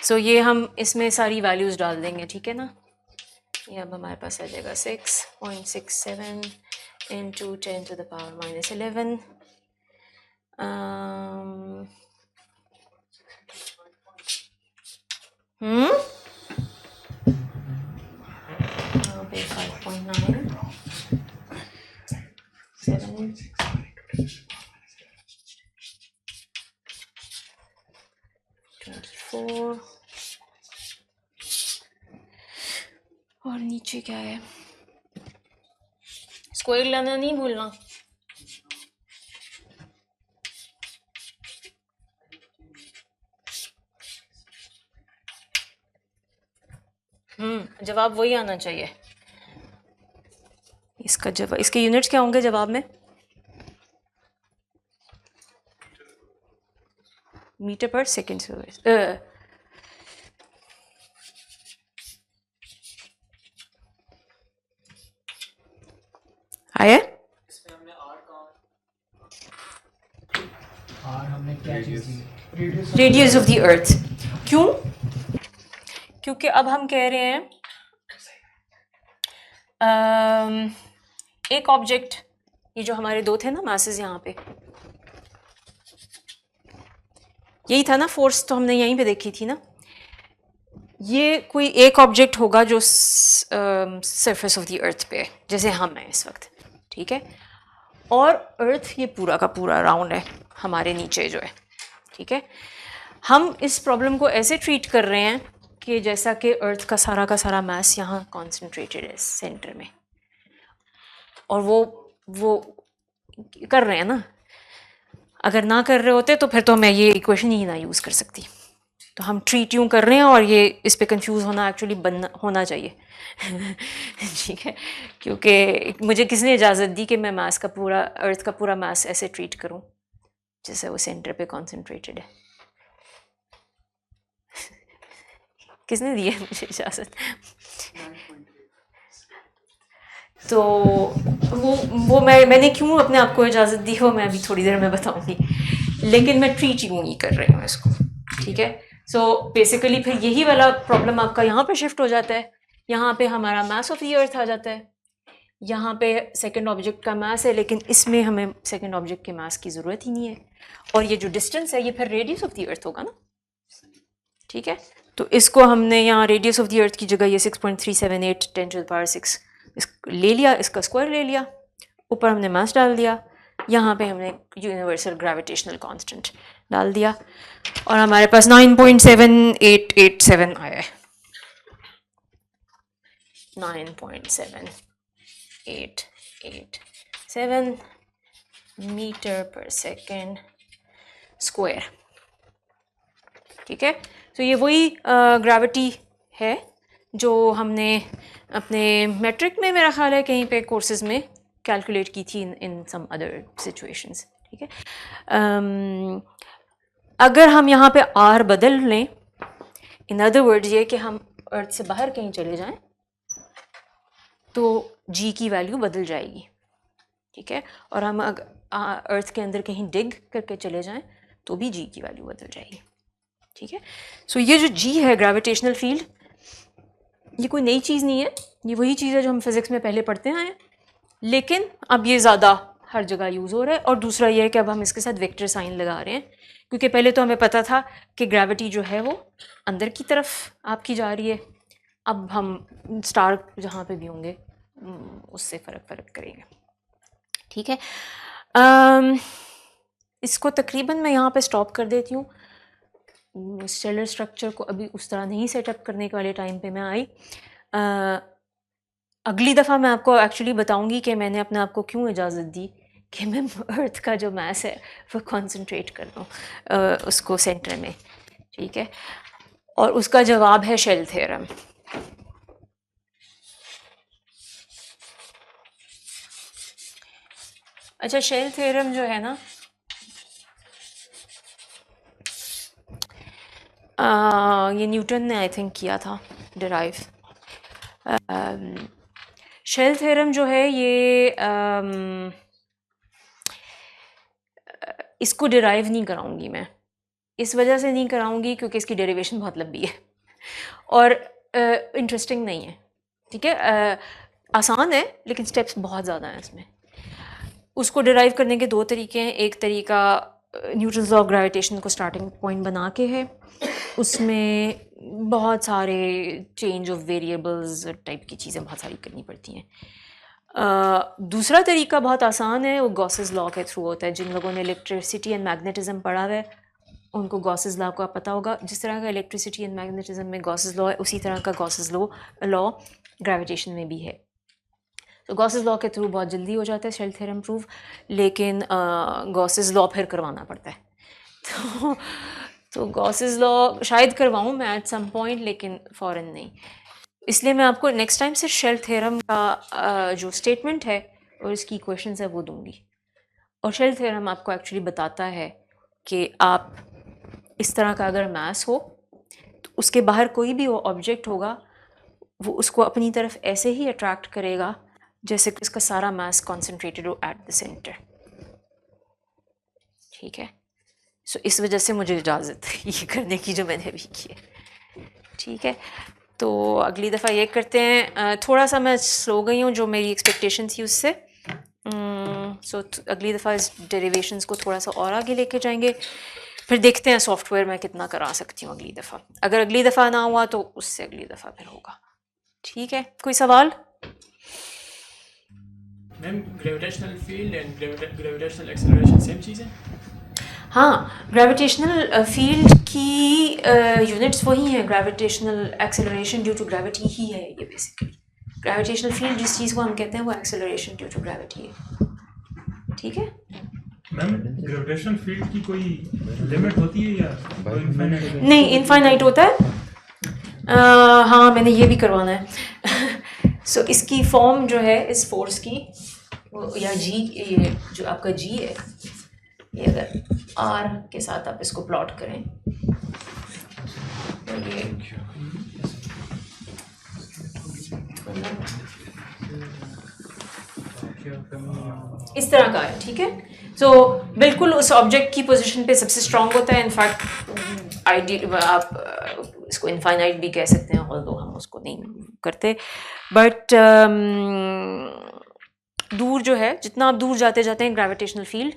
सो ये हम इसमें सारी वैल्यूज़ डाल देंगे, ठीक है ना। ये अब हमारे पास आ जाएगा 6.67 इंटू 10⁻⁻11। यहाँ पे 5.9 7 24 और नीचे क्या है, स्क्वायर लाना नहीं भूलना। जवाब वही आना चाहिए। इसका जवाब, इसके यूनिट्स क्या होंगे जवाब में? मीटर पर सेकेंड स्क्वायर। आया और हमने क्या चीज़ ली? Radius of the earth. क्यों? क्योंकि अब हम कह रहे हैं एक ऑब्जेक्ट, ये जो हमारे दो थे ना मासेस यहाँ पे, यही था ना फोर्स, तो हमने यहीं पे देखी थी ना। ये कोई एक ऑब्जेक्ट होगा जो सरफेस ऑफ द अर्थ पे है, जैसे हम हैं इस वक्त, ठीक है। और अर्थ ये पूरा का पूरा राउंड है हमारे नीचे जो है, ठीक है। हम इस प्रॉब्लम को ऐसे ट्रीट कर रहे हैं कि जैसा कि अर्थ का सारा मास यहाँ कॉन्सेंट्रेटेड है सेंटर में, और वो कर रहे हैं ना। अगर ना कर रहे होते तो फिर तो मैं ये इक्वेशन ही ना यूज़ कर सकती। तो हम ट्रीट यूँ कर रहे हैं, और ये इस पे कंफ्यूज होना एक्चुअली होना चाहिए ठीक है, क्योंकि मुझे किसने इजाज़त दी कि मैं मास का पूरा, अर्थ का पूरा मास ऐसे ट्रीट करूँ जैसे वो सेंटर पे कॉन्सेंट्रेटेड है? किसने दी है मुझे इजाज़त? तो वो मैंने क्यों अपने आप को इजाज़त दी हो मैं अभी थोड़ी देर में बताऊंगी, लेकिन मैं ट्रीट यूँ ही कर रही हूँ इसको, ठीक है। सो बेसिकली फिर यही वाला प्रॉब्लम आपका यहाँ पे शिफ्ट हो जाता है। यहाँ पे हमारा मास ऑफ द अर्थ आ जाता है, यहाँ पे सेकंड ऑब्जेक्ट का मास है, लेकिन इसमें हमें सेकंड ऑब्जेक्ट के मास की ज़रूरत ही नहीं है। और ये जो डिस्टेंस है ये फिर रेडियस ऑफ द अर्थ होगा ना, ठीक है। तो इसको हमने यहाँ रेडियस ऑफ द अर्थ की जगह ये 6.378 10⁻6 ले लिया, इसका स्क्वायर ले लिया, ऊपर हमने मास डाल दिया, यहाँ पे हमने यूनिवर्सल ग्रेविटेशनल कांस्टेंट डाल दिया, और हमारे पास 9.7887 आया है। 9.7887 मीटर पर सेकेंड स्क्वायर, ठीक है। तो ये वही ग्रेविटी है जो हमने अपने मैट्रिक में, मेरा ख्याल है कहीं पे कोर्सेज में कैलकुलेट की थी इन सम अदर सिचुएशंस, ठीक है। अगर हम यहाँ पे आर बदल लें, इन अदर वर्ड्स ये कि हम अर्थ से बाहर कहीं चले जाएं, तो जी की वैल्यू बदल जाएगी, ठीक है। और हम अर्थ के अंदर कहीं डिग करके चले जाएं तो भी जी की वैल्यू बदल जाएगी, ठीक है। सो ये जो जी है ग्रेविटेशनल फील्ड, ये कोई नई चीज़ नहीं है, ये वही चीज़ है जो हम फिज़िक्स में पहले पढ़ते आए हैं, लेकिन अब ये ज़्यादा हर जगह यूज़ हो रहा है। और दूसरा ये है कि अब हम इसके साथ वेक्टर साइन लगा रहे हैं, क्योंकि पहले तो हमें पता था कि ग्रेविटी जो है वो अंदर की तरफ आपकी जा रही है, अब हम स्टार जहाँ पे भी होंगे उससे फ़र्क करेंगे, ठीक है। इसको तकरीबन मैं यहाँ पे स्टॉप कर देती हूँ। स्टेलर स्ट्रक्चर को अभी उस तरह नहीं सेटअप करने के वाले टाइम पे मैं आई। अगली दफ़ा मैं आपको एक्चुअली बताऊंगी कि मैंने अपने आप को क्यों इजाज़त दी कि मैं अर्थ का जो मास है वो कंसंट्रेट कर दूँ उसको सेंटर में, ठीक है। और उसका जवाब है शेल थ्योरम। अच्छा, शेल थ्योरम जो है ना, ये न्यूटन ने आई थिंक किया था डिराइव। शेल थ्योरम जो है ये इसको डिराइव नहीं कराऊंगी मैं, इस वजह से नहीं कराऊंगी क्योंकि इसकी डेरिवेशन बहुत लंबी है और इंटरेस्टिंग नहीं है, ठीक है। आसान है लेकिन स्टेप्स बहुत ज़्यादा हैं इसमें। उसको डिराइव करने के दो तरीके हैं। एक तरीका न्यूटन्स लॉ ऑफ ग्रेविटेशन को स्टार्टिंग पॉइंट बना के है, उसमें बहुत सारे चेंज ऑफ वेरिएबल्स टाइप की चीज़ें बहुत सारी करनी पड़ती हैं। दूसरा तरीका बहुत आसान है, वो गॉसेस लॉ के थ्रू होता है। जिन लोगों ने इलेक्ट्रिसिटी एंड मैग्नेटिज्म पढ़ा हुआ है उनको गॉसेस लॉ का पता होगा। जिस तरह का इलेक्ट्रिसिटी एंड मैग्नेटिज्म में गॉसेस लॉ है, उसी तरह का गॉसेस लॉ ग्रेविटेशन में भी है। तो गॉसेस लॉ के थ्रू बहुत जल्दी हो जाता है शेल थ्योरम प्रूव, लेकिन गॉसेस लॉ फिर करवाना पड़ता है। तो गॉसेस लॉ शायद करवाऊँ मैं एट सम पॉइंट, लेकिन फ़ौरन नहीं। इसलिए मैं आपको नेक्स्ट टाइम से शेल थ्योरम का जो स्टेटमेंट है और इसकी इक्वेशंस है वो दूंगी। और शेल थ्योरम आपको एक्चुअली बताता है कि आप इस तरह का अगर मास हो तो उसके बाहर कोई भी वो ऑब्जेक्ट होगा, वो उसको अपनी तरफ ऐसे ही अट्रैक्ट करेगा जैसे कि उसका सारा मास कॉन्सेंट्रेटेड हो एट द सेंटर, ठीक है। सो इस वजह से मुझे इजाज़त है ये करने की जो मैंने अभी की है, ठीक है। तो अगली दफ़ा ये करते हैं। थोड़ा सा मैं स्लो गई हूँ जो मेरी एक्सपेक्टेशन थी उससे। सो अगली दफ़ा इस डेरिवेशंस को थोड़ा सा और आगे लेके जाएंगे, फिर देखते हैं सॉफ्टवेयर में कितना करा सकती हूँ अगली दफ़ा। अगर अगली दफ़ा ना हुआ तो उससे अगली दफ़ा फिर होगा, ठीक है। कोई सवाल? Ma'am gravitational field and gravitational acceleration same चीज़ है? हाँ, ग्रेविटेशनल फील्ड की यूनिट्स वही हैं। Gravitational acceleration due to gravity ही है ये बेसिकली। ग्रेविटेशनल फील्ड जिस चीज़ को हम कहते हैं वो एक्सेलरेशन ड्यू टू ग्रेविटी है, ठीक है। मैम ग्रेविटेशनल फील्ड की कोई लिमिट होती है या कोई इनफाइनाइट? नहीं, इनफाइनाइट होता है। हाँ, मैंने ये भी करवाना है। सो इसकी फॉर्म जो है इस फोर्स की, या जी, ये जो आपका जी है, ये अगर आर के साथ आप इसको प्लॉट करें तो ये इस तरह का है, ठीक है। सो बिल्कुल उस ऑब्जेक्ट की पोजीशन पे सबसे स्ट्रांग होता है। इनफैक्ट आइडियल आप इसको इनफाइनाइट भी कह सकते हैं, ऑल्दो हम उसको नहीं करते। बट दूर जो है, जितना आप दूर जाते जाते हैं ग्रेविटेशनल फील्ड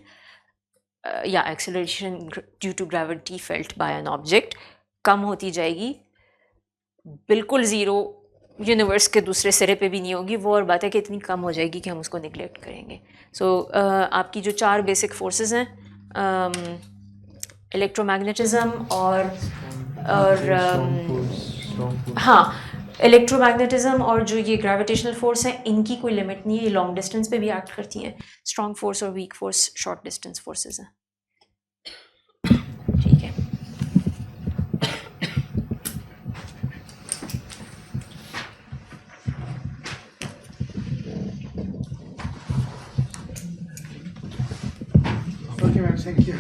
या acceleration due to gravity felt by an object कम होती जाएगी। बिल्कुल ज़ीरो यूनिवर्स के दूसरे सिरे पे भी नहीं होगी वो, और बात है कि इतनी कम हो जाएगी कि हम उसको निगलेक्ट करेंगे। सो आपकी जो चार बेसिक फोर्सेस हैं, इलेक्ट्रोमैग्नेटिज्म और हाँ, इलेक्ट्रोमैग्नेटिज्म और जो ये ग्रेविटेशनल फोर्स है, इनकी कोई लिमिट नहीं है। ये लॉन्ग डिस्टेंस पे भी एक्ट करती हैं। स्ट्रॉन्ग फोर्स और weak force short distance forces हैं, ठीक है। Okay, ma'am, thank you.